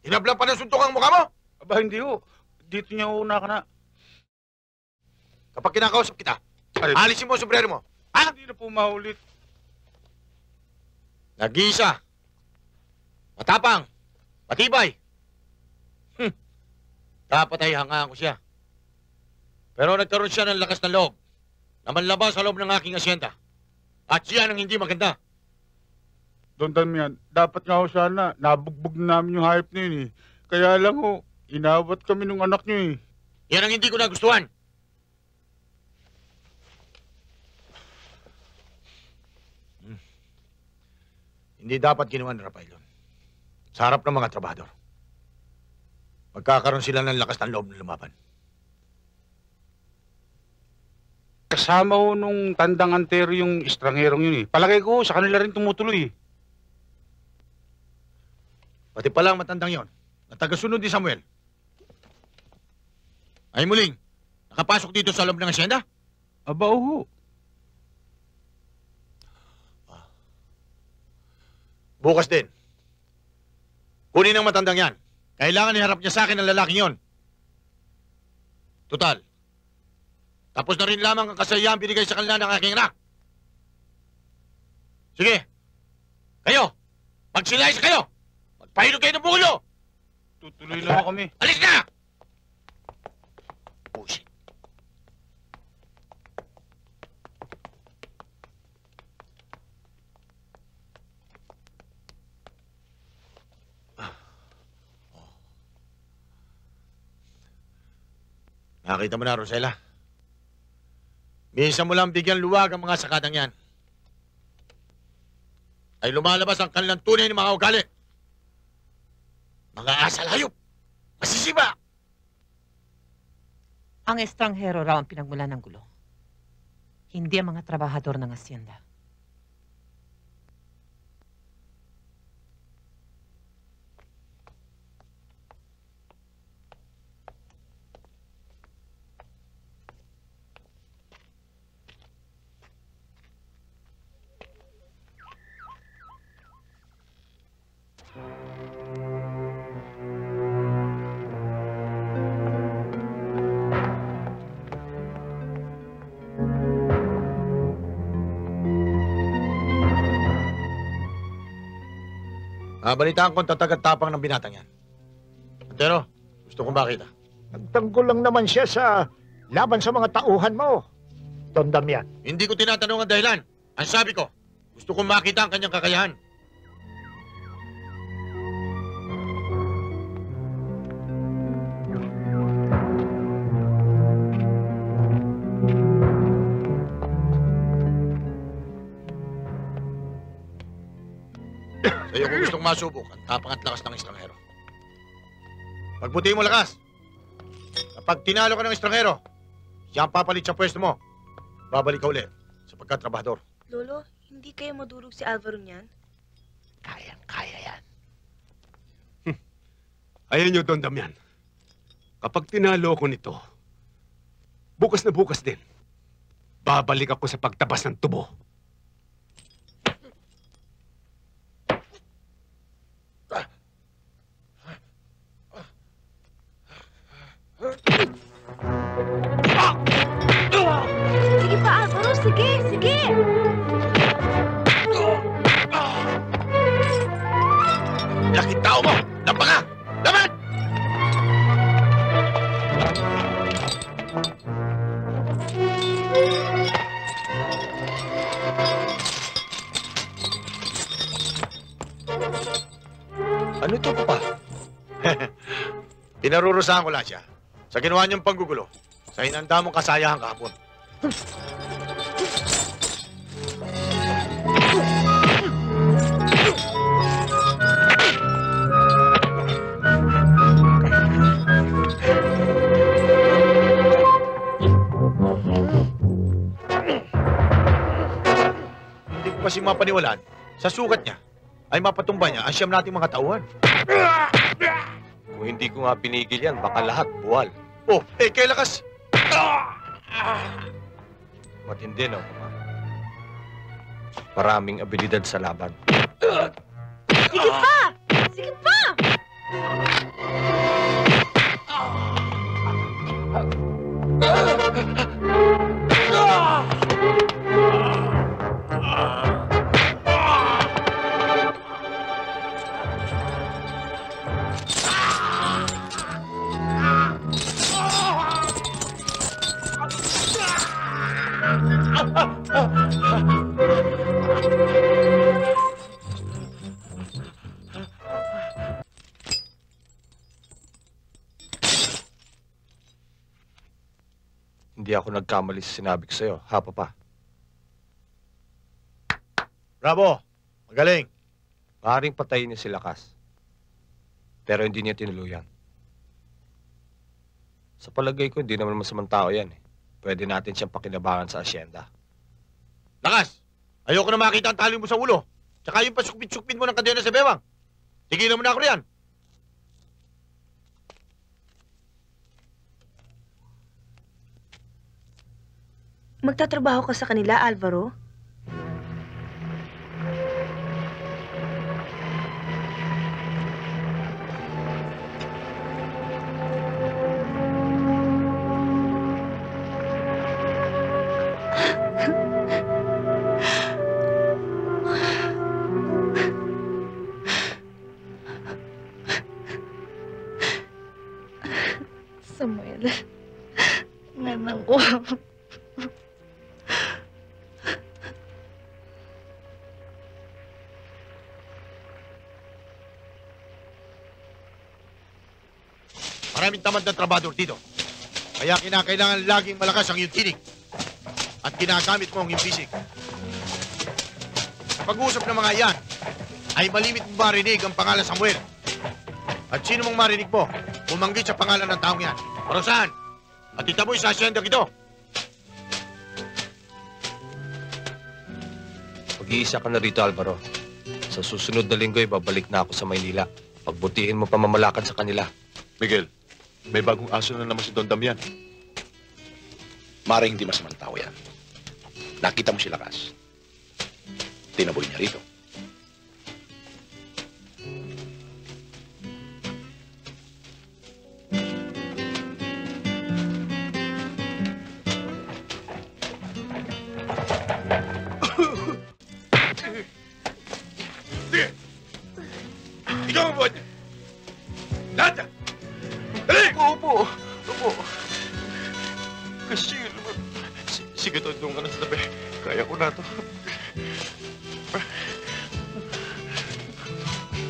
Tinablang pa ng suntok ang mukha mo? Aba, hindi ho. Dito niya una ka na. Kapag kinakausap kita, alisin mo ang sombrero mo. Ha? Hindi na po maulit. Nag-iisa. Matapang. Matibay. Dapat ay hangaan ko siya. Pero nagkaroon siya ng lakas ng loob na manlabas sa loob ng aking asyenda. At siya ang hindi maganda. Don Damian, dapat nga ho sana, nabugbog na namin yung hayop na yun eh. Kaya lang ho, inawat kami nung anak niyo eh. Yan ang hindi ko nagustuhan. Hindi dapat ginawa ni Rafael yun. Sa harap ng mga trabahador. Magkakaroon sila ng lakas ng loob na lumaban. Kasama ho nung tandang Antero yung estrangherong yun eh. Palagay ko, sa kanila rin tumutuloy eh. Pati palang matandang yon, na tagasunod ni Samuel. Ay muling, nakapasok dito sa loob ng asyenda? Aba, oo. Bukas din. Kunin ang matandang yan. Kailangan iharap niya sa akin ang lalaking yon. Total. Tapos na rin lamang ang kasayahan binigay sa kanila ng aking anak. Sige. Kayo. Magsilayas kayo. Magpahilog kayo ng bulo. Tutuloy lang kami. Alis na! Bullshit. Nakita mo na, Rosela. Minsan mo lang bigyan luwag ang mga sakadang yan. Ay lumalabas ang kanilang tunay ng mga ugali. Mga asal hayop. Masisiba. Ang estranghero raw ang pinagmulan ng gulo. Hindi ang mga trabahador ng asyenda. Balitaan ko ang tatagad-tapang ng binatang yan. Pero, gusto kong makita. Nagtanggol lang naman siya sa laban sa mga tauhan mo. Don Damian. Hindi ko tinatanong ang dahilan. Ang sabi ko, gusto kong makita ang kanyang kakayahan. Sa'yo kung gustong masubok ang tapang at lakas ng estranghero. Pagbuti mo lakas. Kapag tinalo ka ng estranghero, siya ang papalit sa pwesto mo. Babalik ka ulit sa pagkatrabahador. Lolo, hindi kayo madurog si Alvaro niyan? Kayang-kaya yan. Ayan nyo, Don Damian. Kapag tinalo ko nito, bukas na bukas din, babalik ako sa pagtabas ng tubo. Sige pa, Alvaro. Sige, sige! Laking tao mo! Lampa ka! Laman! Pinarurusahan ko lang siya sa ginawa niyong panggugulo sa hinanda mong kasayahan kahapon. Hindi ko kasi mapaniwalaan sa sugat niya ay mapatumba niya ang siyam nating mga tauhan. Kung hindi ko nga pinigil yan, baka lahat buwal. Oh, kay lakas! Matindi, no? Maraming abilidad sa laban. Sige pa! Sige pa! Hindi ako nagkamali sa sinabi ko sa'yo, ha, Papa? Bravo! Magaling! Maaaring patayin niya si Lakas. Pero hindi niya tinuluyan. Sa palagay ko, hindi naman masamang tao yan, eh. Pwede natin siyang pakinabangan sa asyenda. Lakas! Ayoko na makita ang tali mo sa ulo. Tsaka yung pasukpit-sukpit mo ng kadena sa bewang. Tigilan mo na ako riyan. Magtatrabaho ka sa kanila, Alvaro? Samuel, nanang ko. Maraming tamad na trabador dito. Kaya kinakailangan laging malakas ang iyong tinig. At ginagamit mo ang iyong bisig. Sa pag-uusap ng mga iyan, ay malimit mo marinig ang pangalan Samuel. At sino mong marinig mo, bumanggit sa pangalan ng taong yan. Parusahan! At itaboy sa asyendang ito. Mag-iisa ka na rito, Alvaro. Sa susunod na linggo, babalik na ako sa Maynila. Pagbutihin mo pamamalakad sa kanila. Miguel, may bagong aso na naman si Don Damian. Maring hindi masamang tao yan. Nakita mo si Lakas. Tinaboy niya rito. Ikaw ang buhat niya! Lahat yan! Dali! Opo! Kasi naman, sige to, doon ka na sa tabi. Kaya ko na to.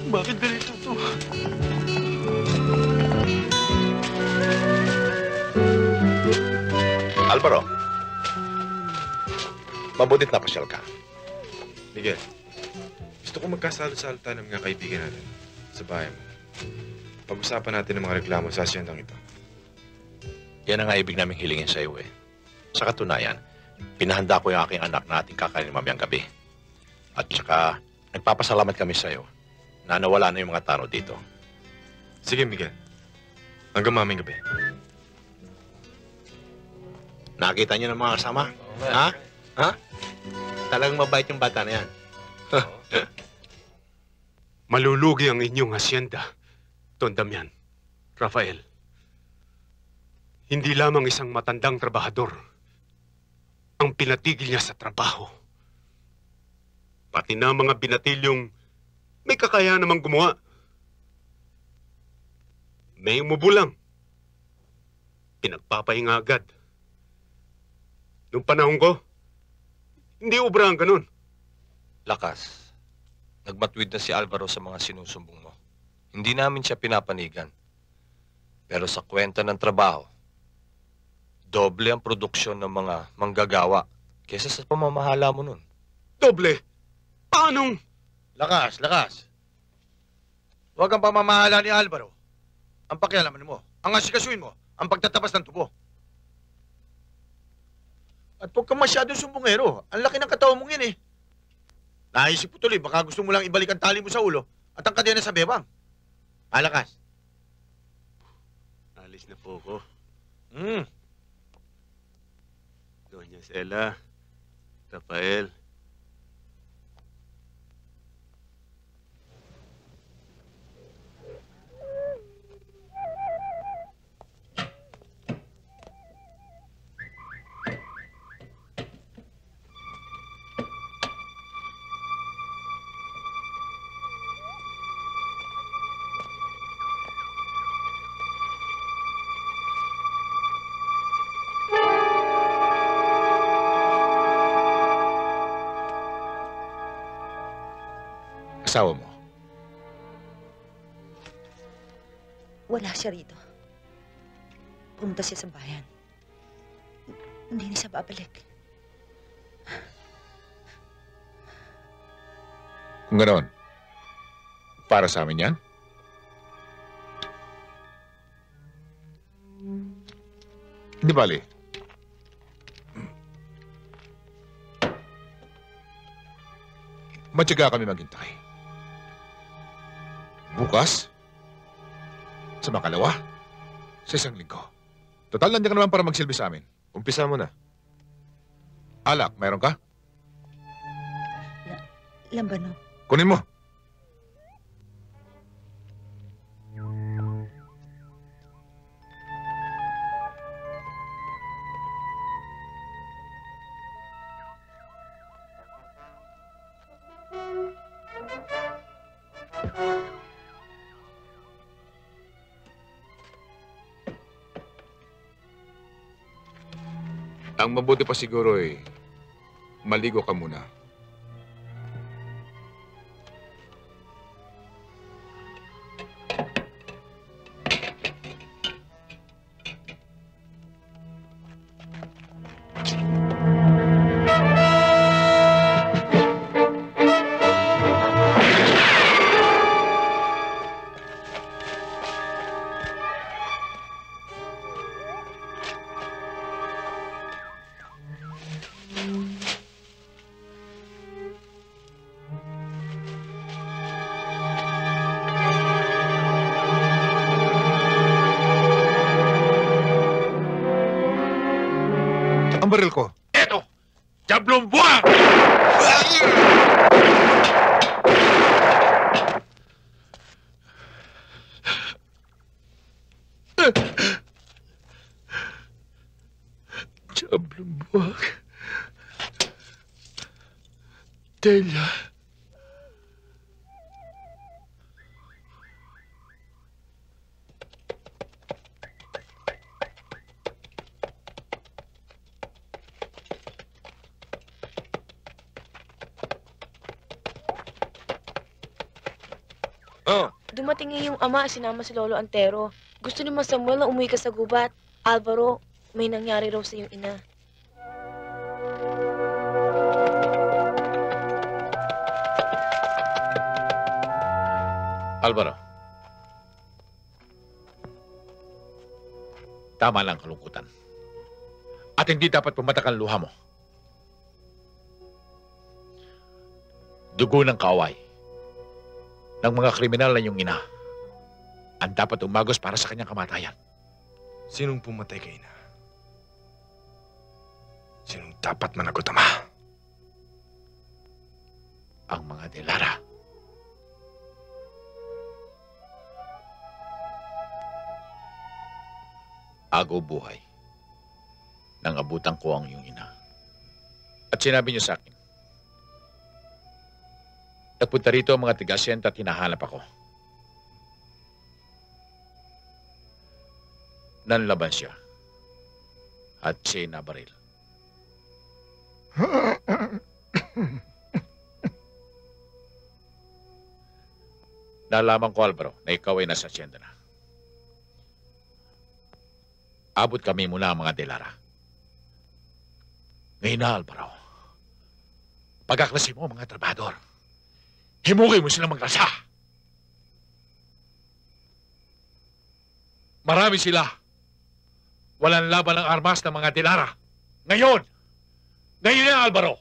Bakit ganito to? Alvaro, mabutit na pasyal ka. Miguel, gusto ko magkasalo-salta ng mga kaibigan natin sa bahay mo. Pag-usapan natin ang mga reklamo sa asyendang ito. Yan ang nga ibig naming hilingin sa iyo eh. Sa katunayan, pinahanda ko yung aking anak na ating kakainin mamayang gabi. At saka, nagpapasalamat kami sa iyo na nawala na yung mga tano dito. Sige, Miguel. Hanggang mamayang gabi. Nakita niyo ng mga kasama? Ha? Ha? Talagang mabait yung bata na yan. Malulugi ang inyong asyenda, Don Damian, Rafael. Hindi lamang isang matandang trabahador ang pinatigil niya sa trabaho. Pati na mga binatilyong may kakayahan namang gumawa. May umubulang. Pinagpapahinga agad. Noong panahon ko, hindi ubra ang ganun. Lakas, nagmatwid na si Alvaro sa mga sinusumbong mo. Hindi namin siya pinapanigan. Pero sa kwenta ng trabaho, doble ang produksyon ng mga manggagawa kesa sa pamamahala mo nun. Doble? Paanong? Lakas, lakas. Huwag ang pamamahala ni Alvaro. Ang pakialaman mo, ang asikasuin mo, ang pagtatabas ng tubo. At huwag kang masyadong sumbongero. Ang laki ng katawan mong yan eh. Naisip ko tuloy, baka gusto mo lang ibalik ang tali mo sa ulo at ang kadena sa bebang. Alakas. Alis na po ko. Doña Sela, Rafael. Asawa mo? Wala siya rito. Pumunta siya sa bayan. Hindi na siya babalik. Kung ganoon, para sa amin yan? Hindi bali. Matyaga kami maghintay. Bukas? Sa makalawa? Sa isang linggo. Total, nandiyan ka naman para magsilbi sa amin. Umpisa mo na. Alak, mayroon ka? Lambano. Kunin mo. Ang mabuti pa siguro ay maligo ka muna. Ang baril ko. Eto! Diablong buwang! Diablong buwang. Delia. Dumating yung ama, sinama si Lolo Antero. Gusto ni Mang Samuel na umuwi ka sa gubat. Alvaro, may nangyari raw sa iyong ina. Alvaro. Tama lang kalungkutan. At hindi dapat pumatak ang luha mo. Dugo ng kaaway ng mga kriminal na yung ina ang dapat umagos para sa kanyang kamatayan. Sinong pumatay kay ina? Sinong dapat managot, Ama? Ang mga De Lara. Agaw buhay nang abutan ko ang iyong ina. At sinabi niyo sa akin, nagpunta rito ang mga tiga-asyenda at hinahanap ako. Nanlaban siya. At siya'y nabaril. Nalaman ko, Alvaro, na ikaw ay nasa asyenda na. abot kami muna ang mga Delara. Ngayon na, Alvaro. Pagkaklasin mo ang mga trabador. Himugin mo silang magrasa. Marami sila. Walang laban ng armas ng mga Delara. Ngayon! Ngayon na, Alvaro!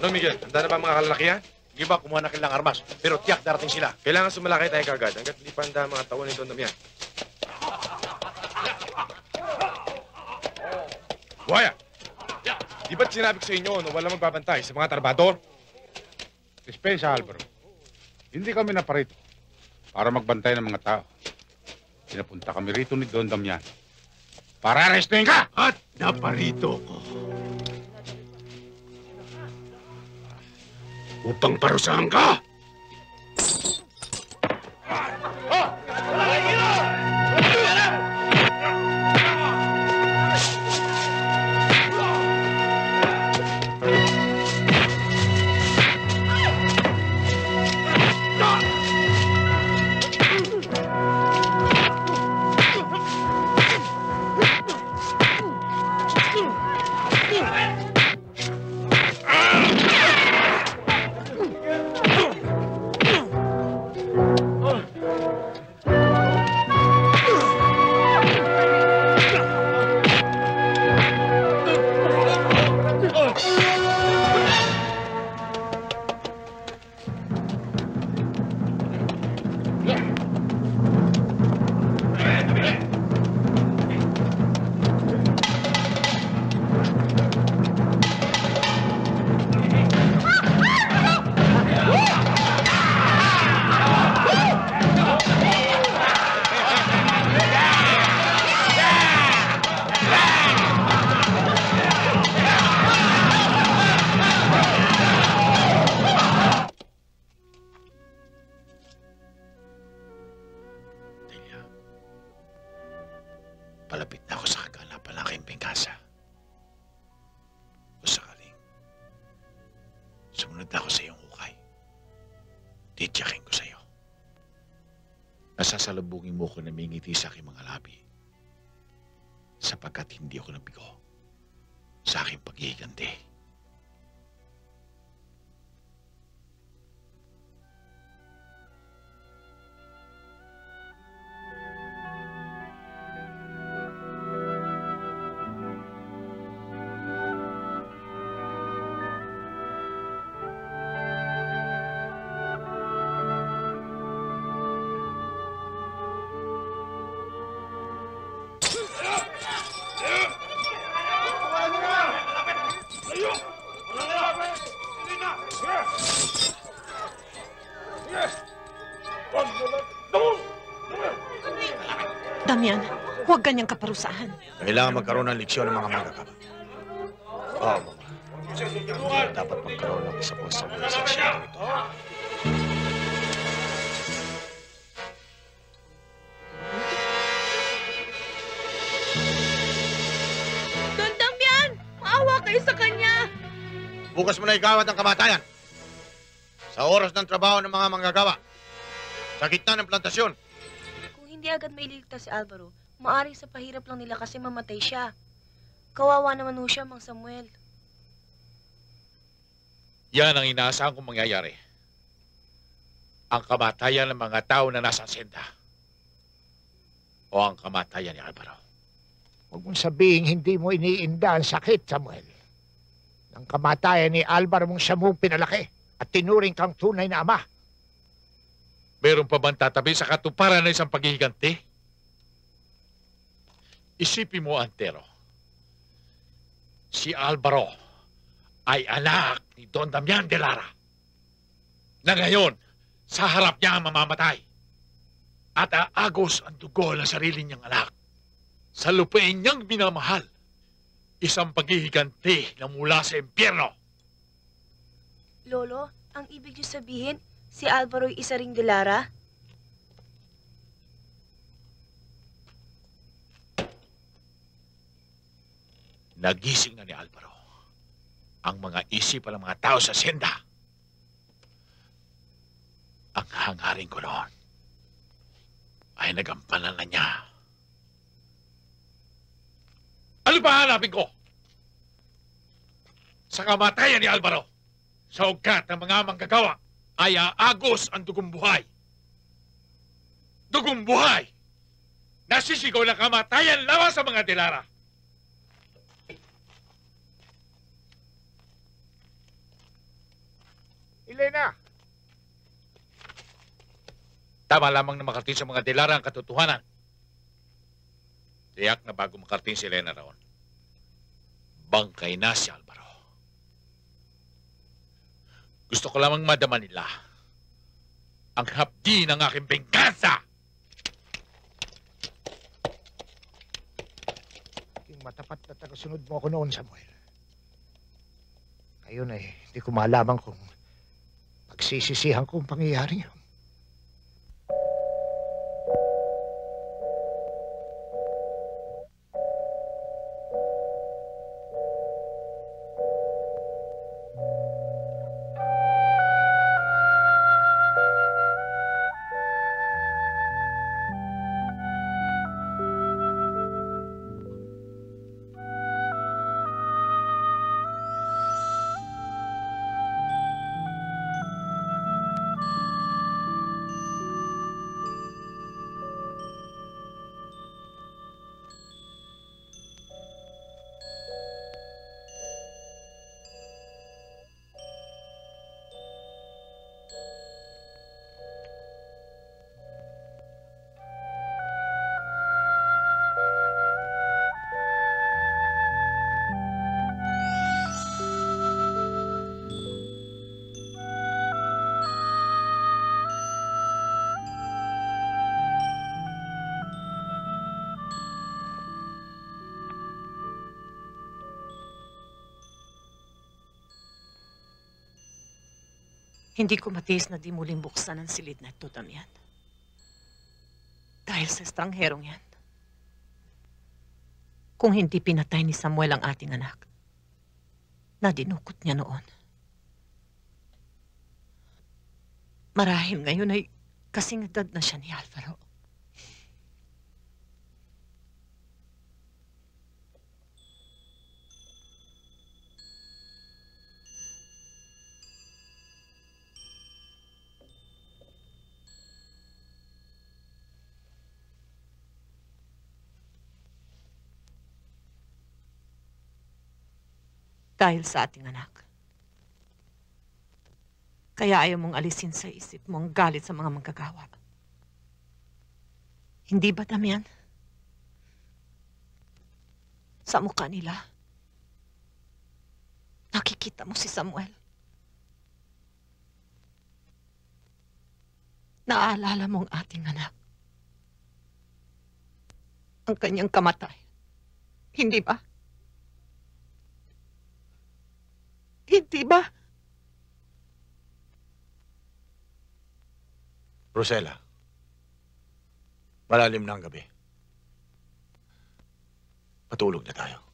Ano, Miguel? Handa na ba ang mga kalalakihan? Hindi ba kumuha na kailang armas? Pero tiyak darating sila. Kailangan sumalakay tayo kagad hanggat hindi pa handa ang mga tao ni Don Damian. Buhaya! Di ba't sinabi ko sa inyo na walang magbabantay sa mga trabador? Dispensa, Alvaro. Hindi kami naparito para magbantay ng mga tao. Pinapunta kami rito ni Don Damian para arestuhin ka! At naparito ko upang parusahan ka! Palapit na ako sa kaganapan ng aking bengkasa. Kung sakaling sumunod na ako sa iyong hukay, titiyakin ko sa iyo. Nasasalubungin mo ko na may ngiti sa aking mga labi sapagkat hindi ako nabigo sa aking paghihiganti. Damian, huwag ganyang kaparusahan. Kailangan magkaroon ng leksyon ng mga manggagawa. Oo, Mama. Dapat magkaroon ng isa pang sabay sa asyendang ito. Don Damian! Maawa kayo sa kanya! Bukas mo na igawad ang kamatayan. Sa oras ng trabaho ng mga manggagawa. Sa gitna ng plantasyon. Kung hindi agad mailigtas si Alvaro, maaring sa pahirap lang nila kasi mamatay siya. Kawawa naman ho siya, Mang Samuel. Yan ang inaasahan kong mangyayari. Ang kamatayan ng mga tao na nasa asyenda. O ang kamatayan ni Alvaro. Huwag mong sabihin hindi mo iniinda ang sakit, Samuel. Ang kamatayan ni Alvaro mong siya mong pinalaki at tinuring kang tunay na ama. Meron pa bang tatabi sa katuparan ng isang paghihiganti? Isipin mo, Antero. Si Alvaro ay anak ni Don Damian de Lara. Na ngayon, sa harap niya ang mamamatay. At aagos ang dugo ng sarili niyang anak. Sa lupain niyang minamahal. Isang paghihiganti na mula sa impyerno. Lolo, ang ibig niyo sabihin, si Alvaro ay isa ring de Lara? Nagising na ni Alvaro ang mga isipan ng mga tao sa asyenda. Ang hangarin ko noon ay nagampanan na niya. Ano ba hanapin ko? Sa kamatayan ni Alvaro, sa ugat ng mga manggagawa, ay aagos ang dugong buhay. Dugong buhay! Nasisigaw ng kamatayan lawas sa mga dilara. Elena! Tama lamang na makarating sa mga dilara ang katotohanan. Tiyak na bago makarating si Elena raon, bangkay na si Alvaro. Gusto ko lamang madama nila ang hapdi ng aking benggansa. King matapat na tagasunod mo ako noon, Samuel. Ngayon ay hindi ko malaman kung pagsisisihan ko ang pangyayari yun. Hindi ko matiis na di muling buksan ang silid na ito, Damian. Dahil sa estrangherong yan. Kung hindi pinatay ni Samuel ang ating anak, na dinukot niya noon. Marahil ngayon ay kasing edad na siya ni Alvaro. Dahil sa ating anak. Kaya ayaw mong alisin sa isip mo ang galit sa mga manggagawa. Hindi ba, Damian? Sa mukha nila, nakikita mo si Samuel. Naaalala mo ang ating anak. Ang kanyang kamatay. Hindi ba? Hindi ba? Rosella, malalim na ang gabi. Patulog na tayo.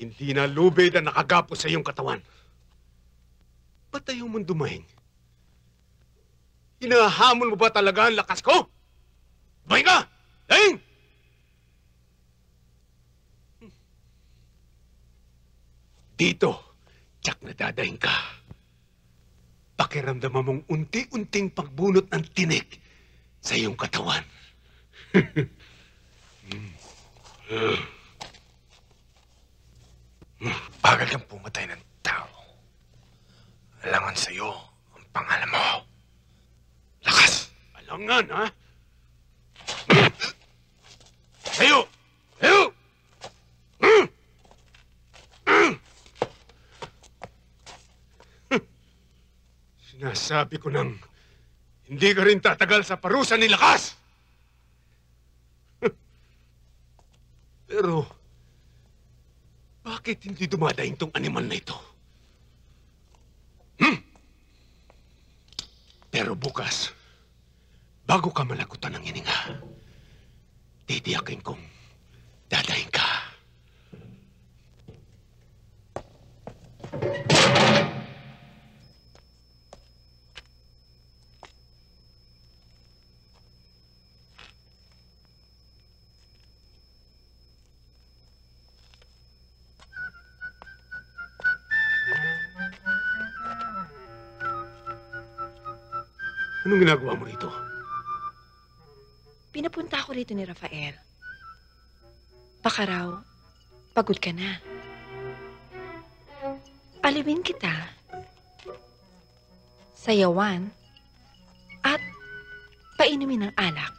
Hindi na lubid ang nakagapos sa iyong katawan. Ba't ayaw mong dumahing? Hinahamon mo ba talaga ang lakas ko? Dumahing ka! Dahing! Dito, tsak na dadahing ka. Pakiramdaman mong unti-unting pagbunot ng tinik sa iyong katawan. Bagal kang pumatay ng tao. Alangan sa'yo ang pangalan mo. Lakas! Alangan, ha? Sa'yo! Sa'yo! Sinasabi ko nang hindi ka rin tatagal sa parusa ni Lakas! Pero, bakit hindi dumadaing tong animal na ito? Pero bukas, bago ka malagutan ng hininga, titiyakin kong dadaing ka. Anong ginagawa mo rito? Pinapunta ako rito ni Rafael. Baka raw, pagod ka na. Alawin kita, sayawan, at painumin ng alak.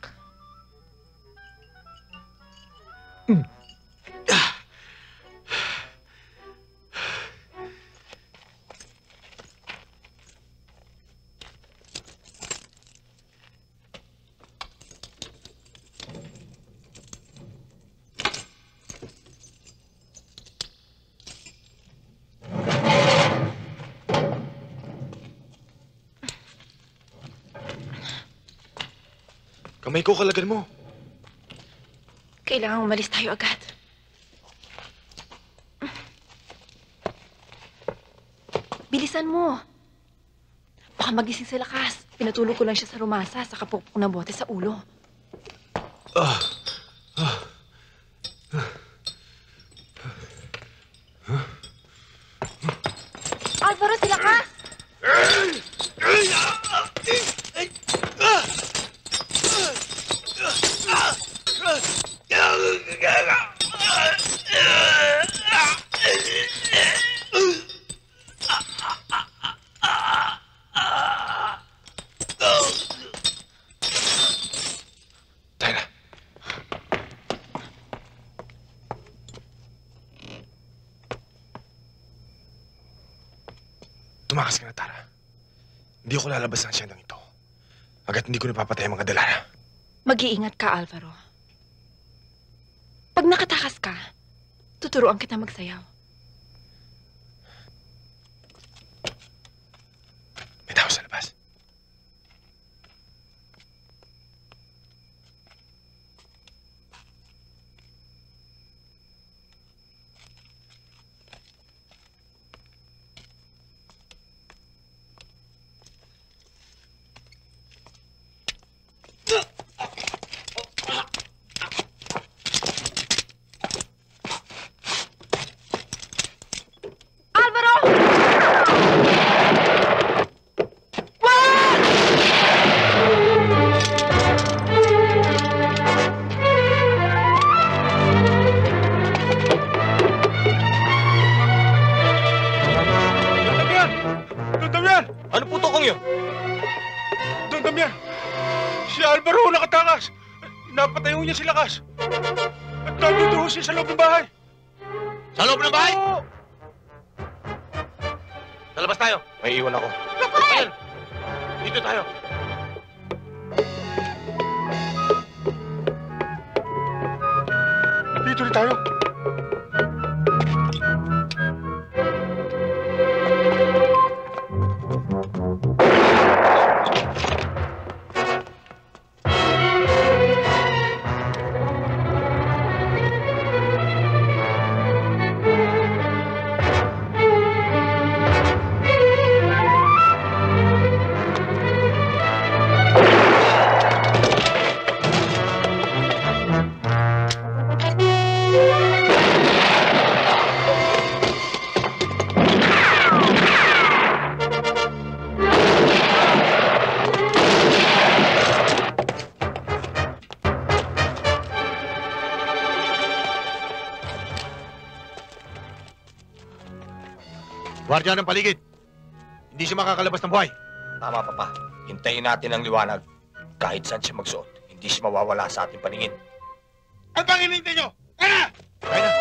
Kamay ko, kalagan mo. Kailangan umalis tayo agad. Bilisan mo. Baka magising sa Lakas. Pinatulog ko lang siya sa rumasa sa kapukpok ng bote sa ulo. Alvaro, si Lakas! Tumakas ka na, Tara. Hindi ako lalabas ng siyendang ito. Hanggat hindi ko napapatay ang mga dalana. Mag-iingat ka, Alvaro. Pag nakatakas ka, tuturuan kita magsayaw. May tao sa labas. Ano po tokong yun? Don Damian, si Alvaro nakatakas. Napatay ho niya si Lakas. At nandito ho siya sa loob ng bahay. Sa loob ng bahay? Oo. Sa labas tayo. May iwan ako. Rafael! Dito tayo. Dito rin tayo. Gwardiya ng paligid. Hindi siya makakalabas ng buhay. Tama, Papa. Hintayin natin ang liwanag. Kahit saan siya magsuot, hindi siya mawawala sa ating paningin. Ang panginintay nyo! Kaya! Kaya na.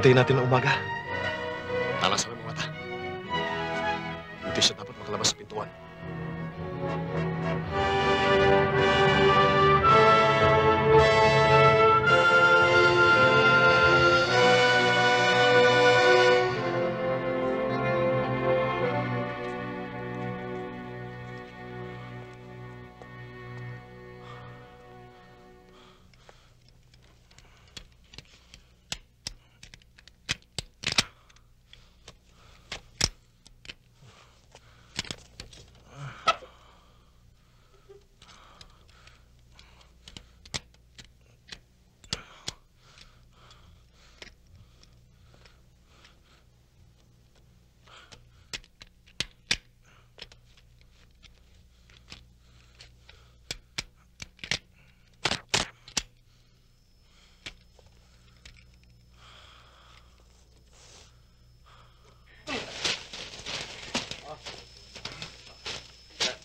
Hintayin natin ng umaga. Talasan ang mga mata. Hindi siya dapat makalabas sa pintuan.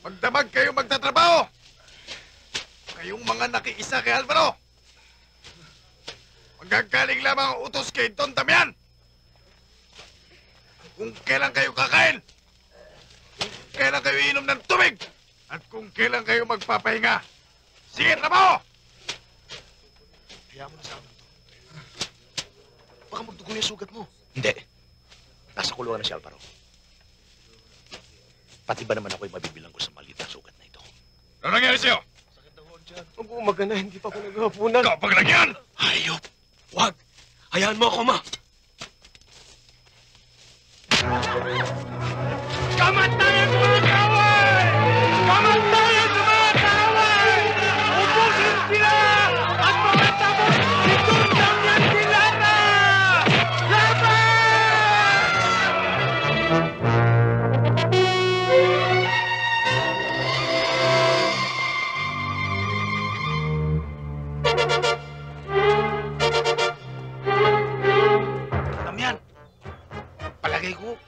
Magdamag kayo magtatrabaho! Kayong mga nakiisa kay Alvaro! Magagaling lamang ang utos kay Don Damian! Kung kailan kayo kakain! Kung kailan kayo inom ng tubig! At kung kailan kayo magpapahinga! Sige, trabaho! Kaya mo na sa amin to. Baka magdugo yung sugat mo. Hindi. Nasa kulungan na si Alvaro. Pati ba naman ako'y mabibilang ko sa maliit na sugat na ito? Ano nangyari sa'yo? Ang umaga na, hindi pa ako naghahapunan. Kapag lang yan! Hayop! Wag! Hayaan mo ako, ma! Kamatayan sa mga kaway! Kamatayan sa mga kaway! Ubusin sila! At mga tapos itundang yan sila na! Laban! Damian, palagay ko,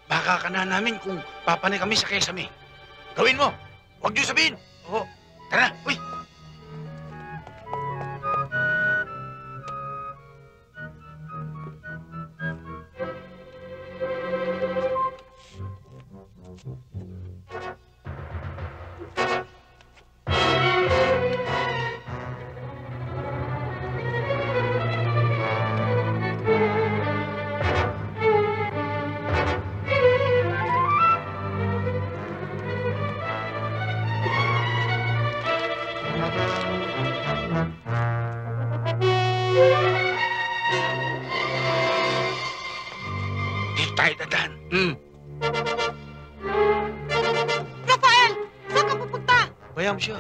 baka ka na namin kung papanay kami sa Kesame. Gawin mo! Huwag niyo sabihin! Oo. Tara, uy! Dito tayo dadaan. Rafael! Saan ka pupunta? Bayaan mo siya.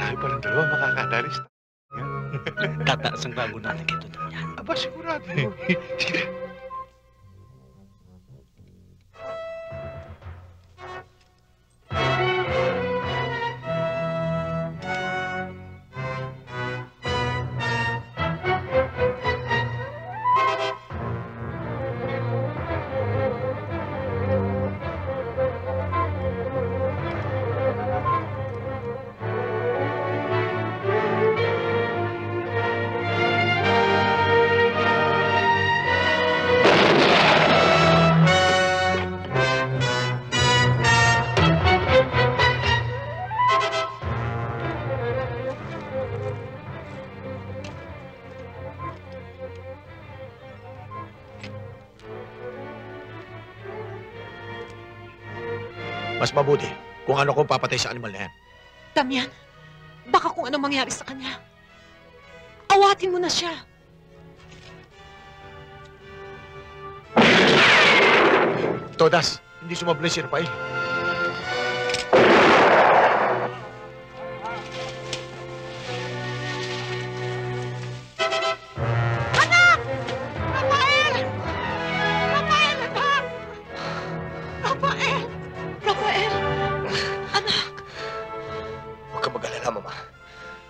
Tayo palang dalawa makakatalis. Tataas ang bago natin kay Don Damian. Aba, sigurado. Sige. Mas mabuti kung ano kung papatay sa animal na yan. Damian, baka kung ano mangyari sa kanya. Awatin mo na siya. Todas, hindi sumablay si Rafael.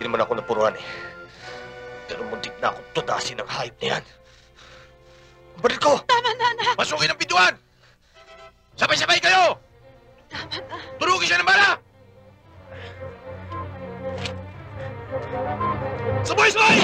Hindi naman ako napuruan eh. Pero muntik na akong tudasin ng hayop na yan. Ang baril ko! Tama na, anak! Pasukin ang pintuan! Sabay-sabay kayo! Tama na. Turugin siya ng bala! Sabay-sabay!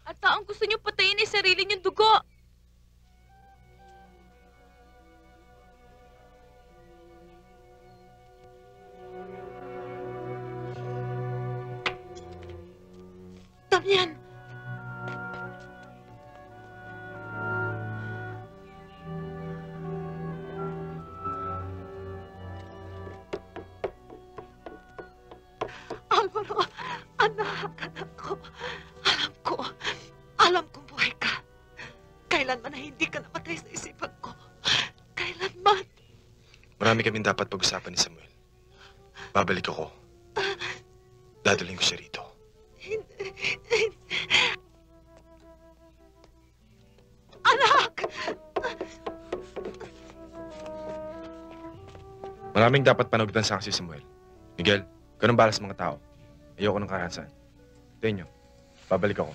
At taong gusto niyo patayin ay sarili niyong dugo. Damian! Alvaro, anak ko. Alam kong buhay ka. Kailanman na hindi ka namatay sa isipan ko. Kailanman. Marami kaming dapat pag-usapan ni Samuel. Babalik ako. Dadalhin ko siya rito. Hindi. Anak! Maraming dapat panagutan sa akin si Samuel. Miguel, ganun bala sa mga tao. Ayoko ng karahasan. Tayo nyo, babalik ako.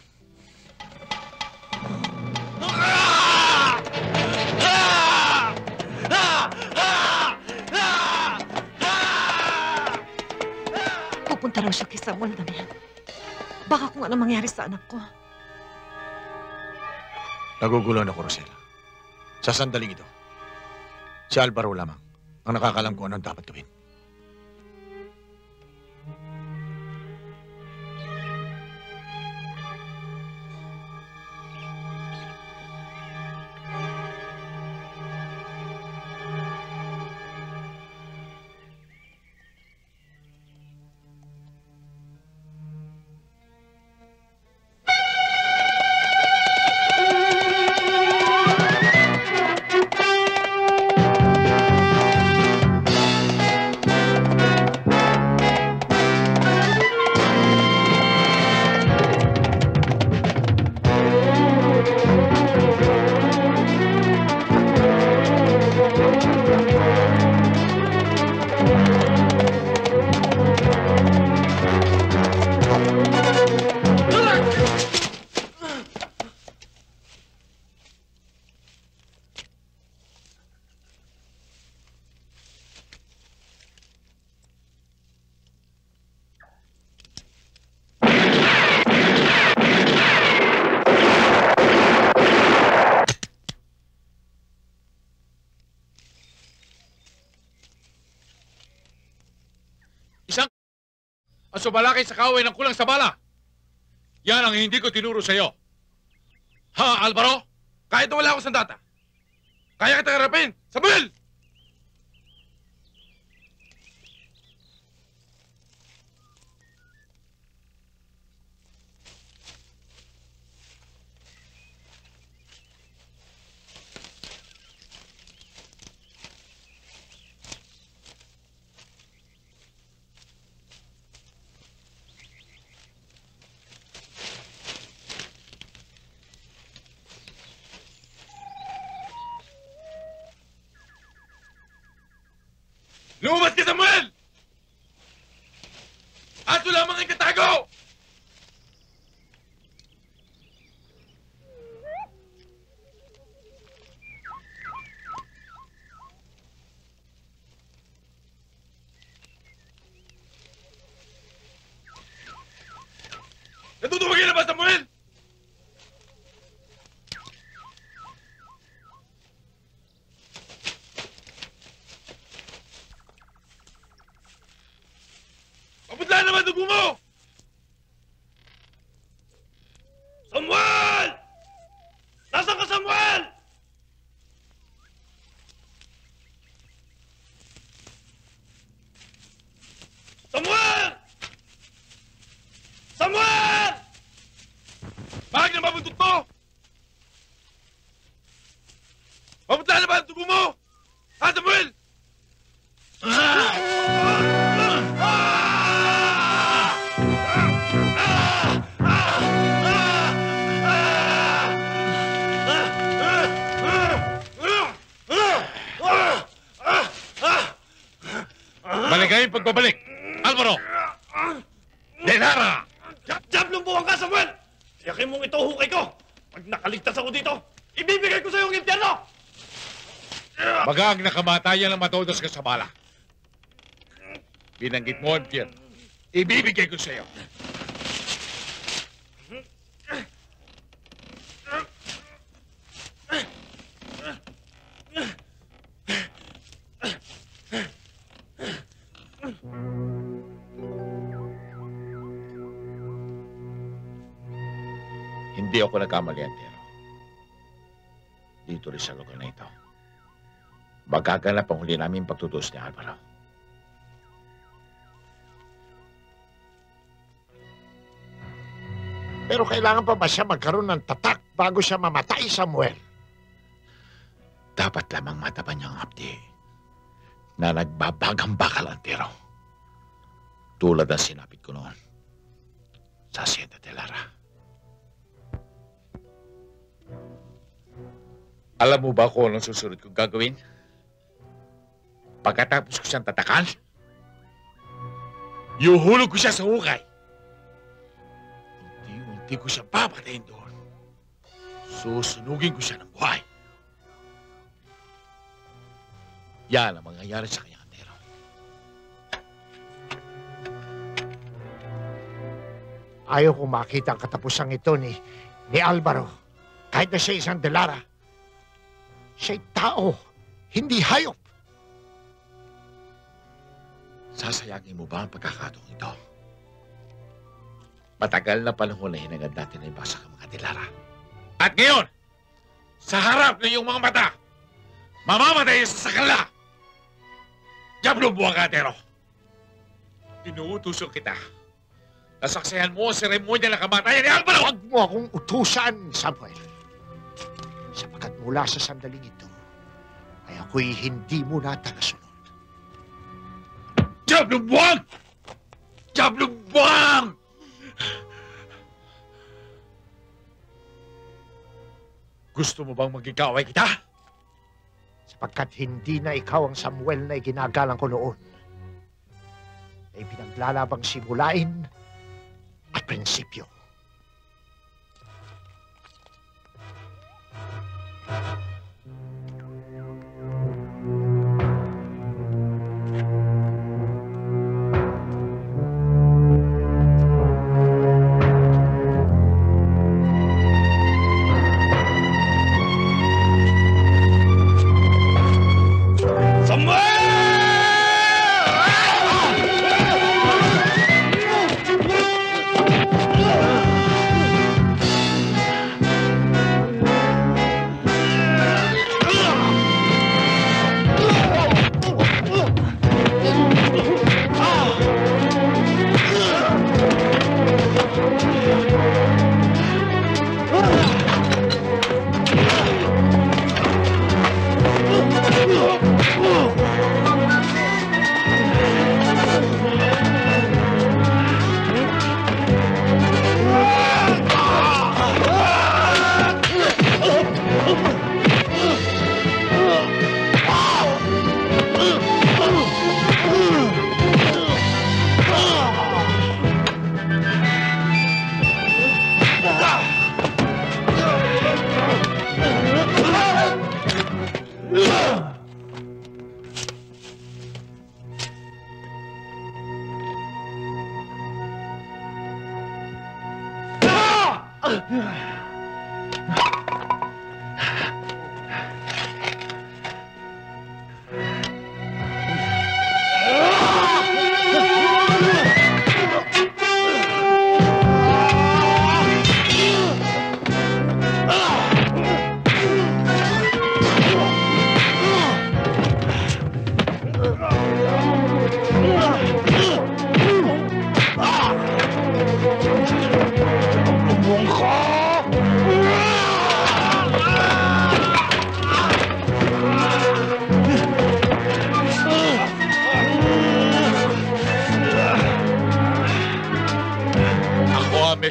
Pupunta raw siya kay Samuel, Damian. Baka kung ano mangyari sa anak ko. Naguguluhan ako, Rosela. Sa sandaling ito, si Alvaro lamang ang nakakalam kung anong dapat gawin. Ang sumalakay sa kaaway ng kulang sa bala. Yan ang hindi ko tinuro sa iyo. Ha, Alvaro? Kahit na wala ako sandata, kaya kita harapin! Samuel! Lumabas ka, Samuel! Aso lamang ang katago! Natutubagin na ba, Samuel? Pabutlaan naman dugo mo! Samuel! Nasaan ka, Samuel? Samuel! Samuel! Papunta na ba ang dugo mo? Ha, Samuel? Maligayang pagbabalik. Alvaro! Denara! Diablong buwang ka, Samuel! Tiyakin mong ito hukay ko! Pag nakaligtas ako dito, ibibigay ko sa iyo ang impyerno! Magaang nakamatayan ang matodos ka sa bala. Binanggit mo, Pierre. Ibibigay ko sa iyo. Hindi ako nagkamali, Antero. Dito rin sa lugar na ito. Magaganap ang huli namin pagtutos ni Alvaro. Pero kailangan pa ba siya magkaroon ng tatak bago siya mamatay, Samuel? Dapat lamang mataban niyang abdi na nagbabagang bakal, Antero. Tulad ang sinapit ko noon sa Hacienda de Lara. Alam mo ba kung anong susunod kong gagawin? Pagkatapos ko siyang tatakan, yuhulog ko siya sa hukay. Unti-unti ko siya papatayin doon. Susunugin ko siya ng buhay. Yan ang mangyayari sa kanya, Antero. Ayaw kong makita ang katapusang ito ni Alvaro. Kahit na siya isang Delara. Siya'y tao, hindi hayop. Sasayangin mo ba ang pagkakataong ito? Matagal na panahon na hinagad natin na ibasa ang mga Delara. At ngayon, sa harap ng iyong mga mata, mamamatay sa sakala. Diablo buwang Antero. Inuutusan kita. Nasaksihan mo ang seremonya ng kamatayan ni Alvaro! Huwag mo akong utusan, Samuel. Sapagkat mula sa sandaling ito, ay ako'y hindi mo na tagasunod. Diablo buwang! Diablo buwang! Gusto mo bang maging kaaway kita? Sapagkat hindi na ikaw ang Samuel na iginagalang ko noon. Ay pinaglalabang simulain at prinsipyo. Samuel!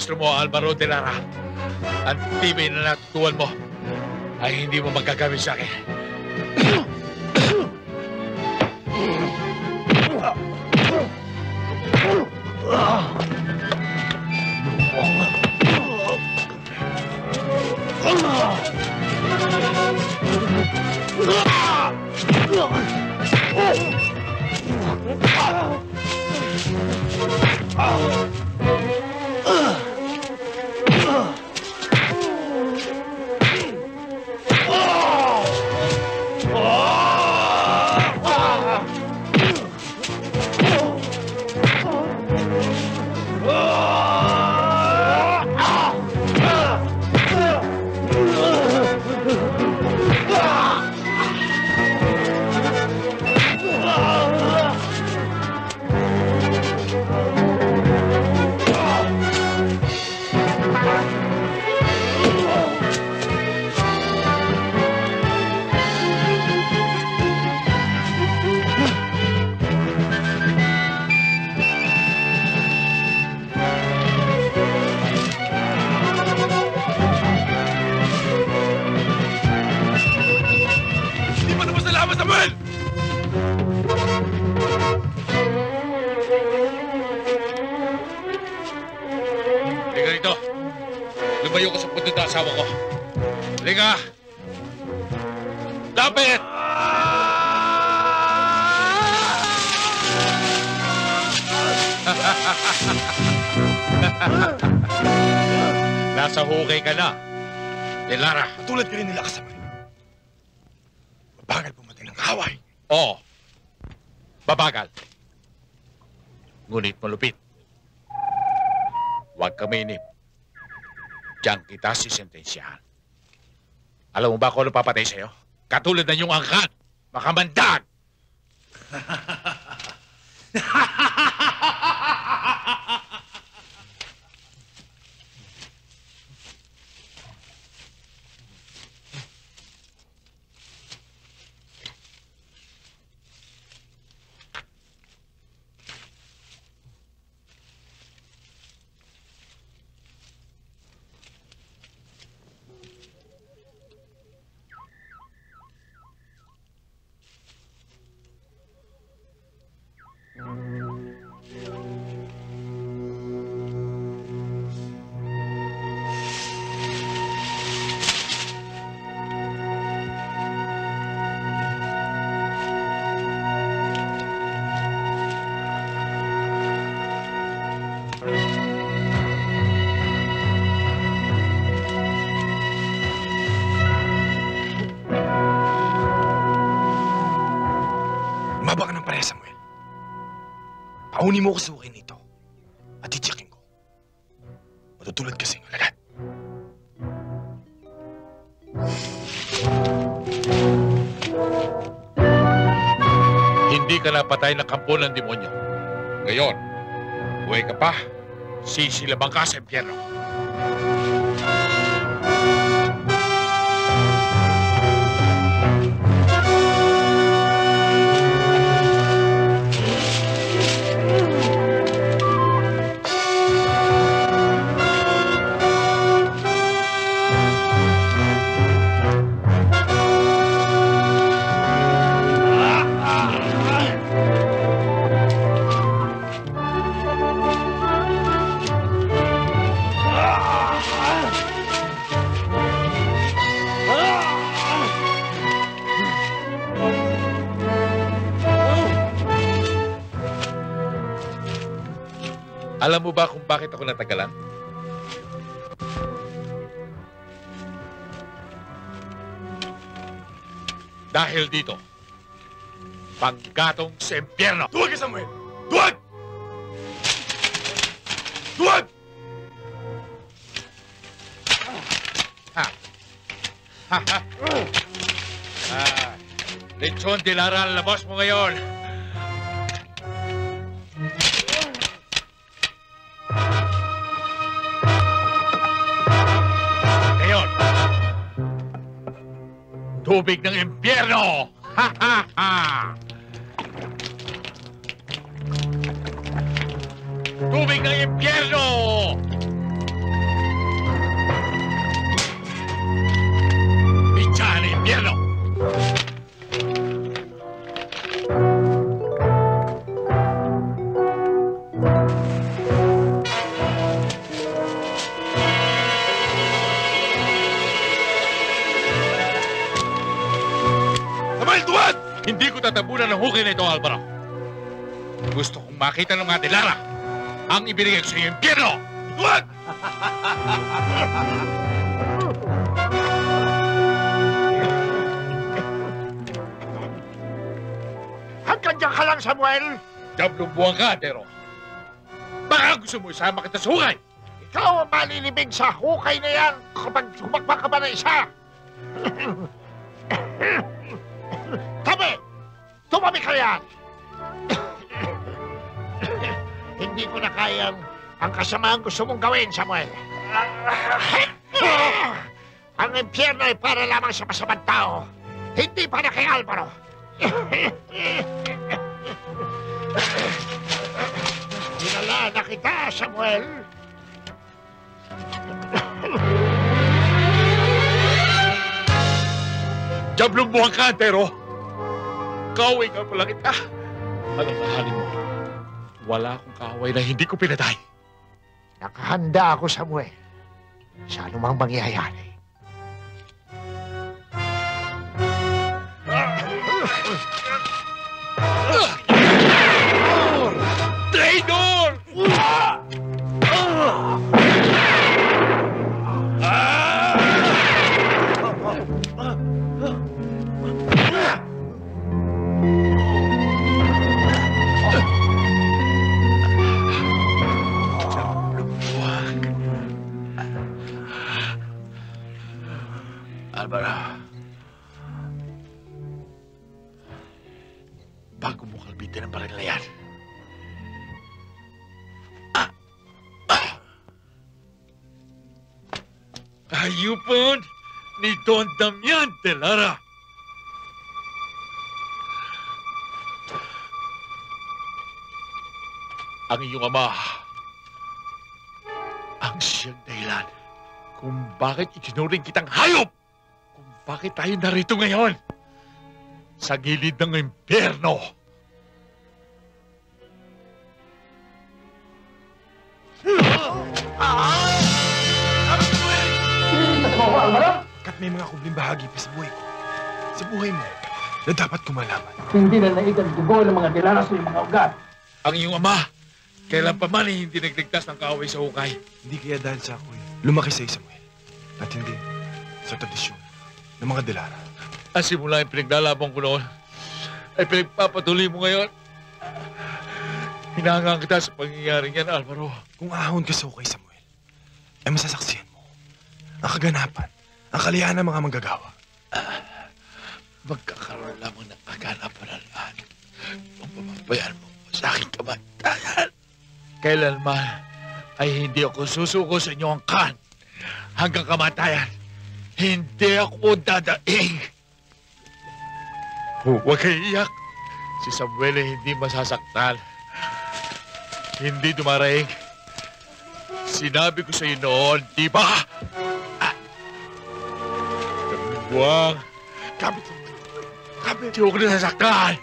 maestro mo, Alvaro de Lara, ang tibay na natutuan mo ay hindi mo magagamit sa akin. Halika rito. Lumayo ko sa puto ng asawa ko. Halika! Lapit! Nasa hukay ka na. De Lara. Tulad ka rin nila kasama. Mabagal pumatay ng kaway. Oo. Babagal. Ngunit malupit. Huwag ka mainip. Diyan kita sisentensyahan. Alam mo ba kung ano papatay sa'yo? Katulad na yung angkan. Makamandag! Umaba ka ng pareha, Samuel. Paunin mo ko sa ukin nito at titiyakin ko. Matutulad kasing alalat. Hindi ka napatay ng kampo ng demonyo. Ngayon, buhay ka pa, sisilabang ka sa impyerno. Alam mo ba kung bakit ako natagalan? Dahil dito, panggatong sa impyerno. Duwag ka, Samuel! Duwag! Duwag! Lechon de Lara, labas mo ngayon. Ngayon, tubig ng impyerno! Tubig ng impyerno! Pitsahan ng impyerno! Samuel, tuwad! Hindi ko tatabunan ng hukay na ito, Alvaro. Gusto kong makita ng mga Delara ang ibinigay ko sa iyo impyerno! Tuwad! Hanggang dyan ka lang, Samuel! Dablong buwan ka, Tero. Baka gusto mo isama kita sa hukay! Ikaw ang malilibig sa hukay na yan kapag humakba ka ba na isa! Tabi! Tumabi ka yan! Hindi ko na kayang ang kasamaang gusto mong gawin, Samuel. Ang impyerno ay para lamang sa masamang tao. Hindi para kay Alvaro. Dinala na kita, Samuel. Diablong buwan ka, Tero! Kaaway ka pala kita! Alalahanin mo, wala akong kaaway na hindi ko pinatay. Nakahanda ako, Samuel, sa anumang mangyayari. Traidor! Alvaro, bago mo kalbitin ang baril na yan, hayupon ni Don Damian Delara. Ang iyong ama ang siyang dahilan kung bakit ikinuring kitang hayop, kung bakit tayo narito ngayon sa gilid ng impyerno. Kat may mga kubling bahagi pa sa buhay ko. Sa buhay mo, na dapat ko malaman. Hindi na naigang dugo ng mga Delara sa mga ugat. Ang iyong ama, kailan pa man ay hindi nagligtas ng kaaway sa hukay. Hindi kaya dahil sa ako'y lumaki sa Samuel. At hindi sa tradisyon ng mga Delara. Ang simula yung pinaglalaban ko noon, ay pinagpapatuloy mo ngayon. Hinahangaan kita sa pangyayari niyan, Alvaro. Kung ahon ka sa hukay, Samuel, ay masasaksihan mo ang kaganapan, ang kalihan ng mga manggagawa. Magkakaroon lamang ng kaganapan ng lahat kung papabayaan mo sa aking kamatayan. Kailanman ay hindi ako susuko sa inyong kan hanggang kamatayan. Hindi ako dadaing. Huwag kayo iyak. Si Samuel ay hindi masasaktan. Hindi dumaraing. Sinabi ko sa iyo noon, di ba? Buwang. Kapit. Hindi ako nasasaktan.